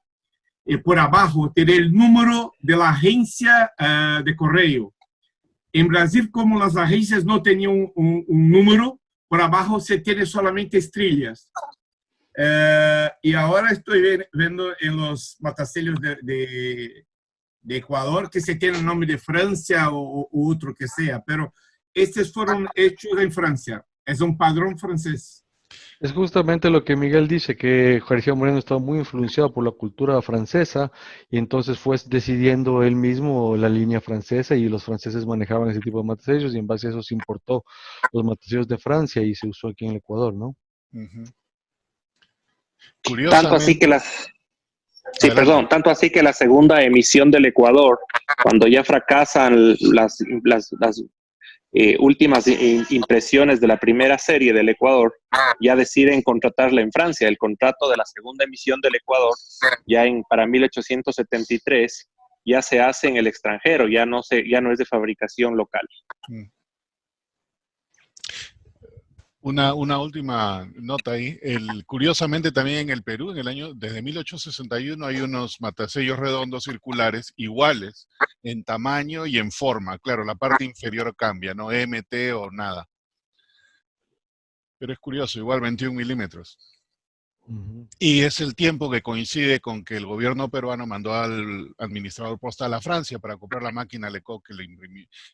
J: por abajo tenía el número de la agencia de correo. En Brasil, como las agencias no tenían un número, por abajo se tiene solamente estrellas. Y ahora estoy viendo en los matacelos de Ecuador que se tiene el nombre de Francia o otro que sea, pero estos fueron hechos en Francia. Es un padrón francés.
C: Es justamente lo que Miguel dice, que García Moreno estaba muy influenciado por la cultura francesa y entonces fue decidiendo él mismo la línea francesa y los franceses manejaban ese tipo de matasellos y en base a eso se importó los matasellos de Francia y se usó aquí en el Ecuador, ¿no?
H: Tanto así que tanto así que la segunda emisión del Ecuador, cuando ya fracasan las últimas impresiones de la primera serie del Ecuador, ya deciden contratarla en Francia. El contrato de la segunda emisión del Ecuador, ya para 1873, ya se hace en el extranjero, ya no es de fabricación local.
E: Una última nota ahí. Curiosamente también en el Perú, desde 1861 hay unos matasellos redondos circulares iguales en tamaño y en forma. Claro, la parte inferior cambia, no MT o nada. Pero es curioso, igual 21 milímetros. Y es el tiempo que coincide con que el gobierno peruano mandó al administrador postal a Francia para comprar la máquina Lecoq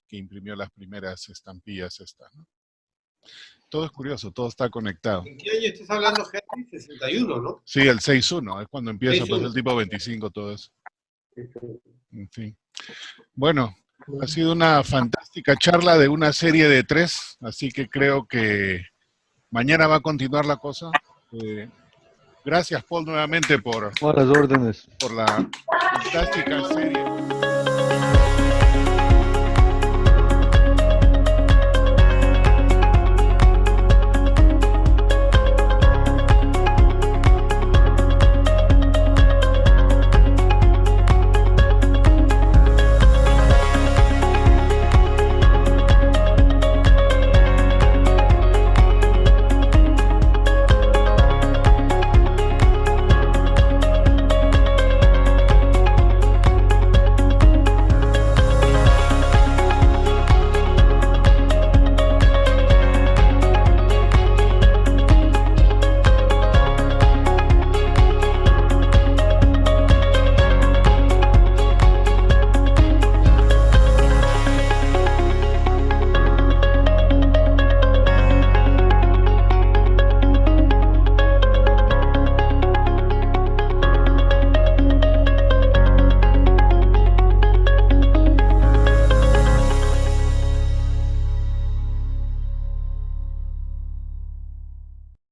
E: que imprimió las primeras estampillas estas, ¿no? Todo es curioso, todo está conectado.
L: ¿En qué año estás hablando, Henry? 61, ¿no?
E: Sí, el 6-1, es cuando empieza
L: 6-1.
E: pues, el tipo 25, todo eso. En fin. Bueno, ha sido una fantástica charla de una serie de 3, así que creo que mañana va a continuar la cosa. Gracias, Paul, nuevamente por
C: las órdenes.
E: Por la fantástica serie.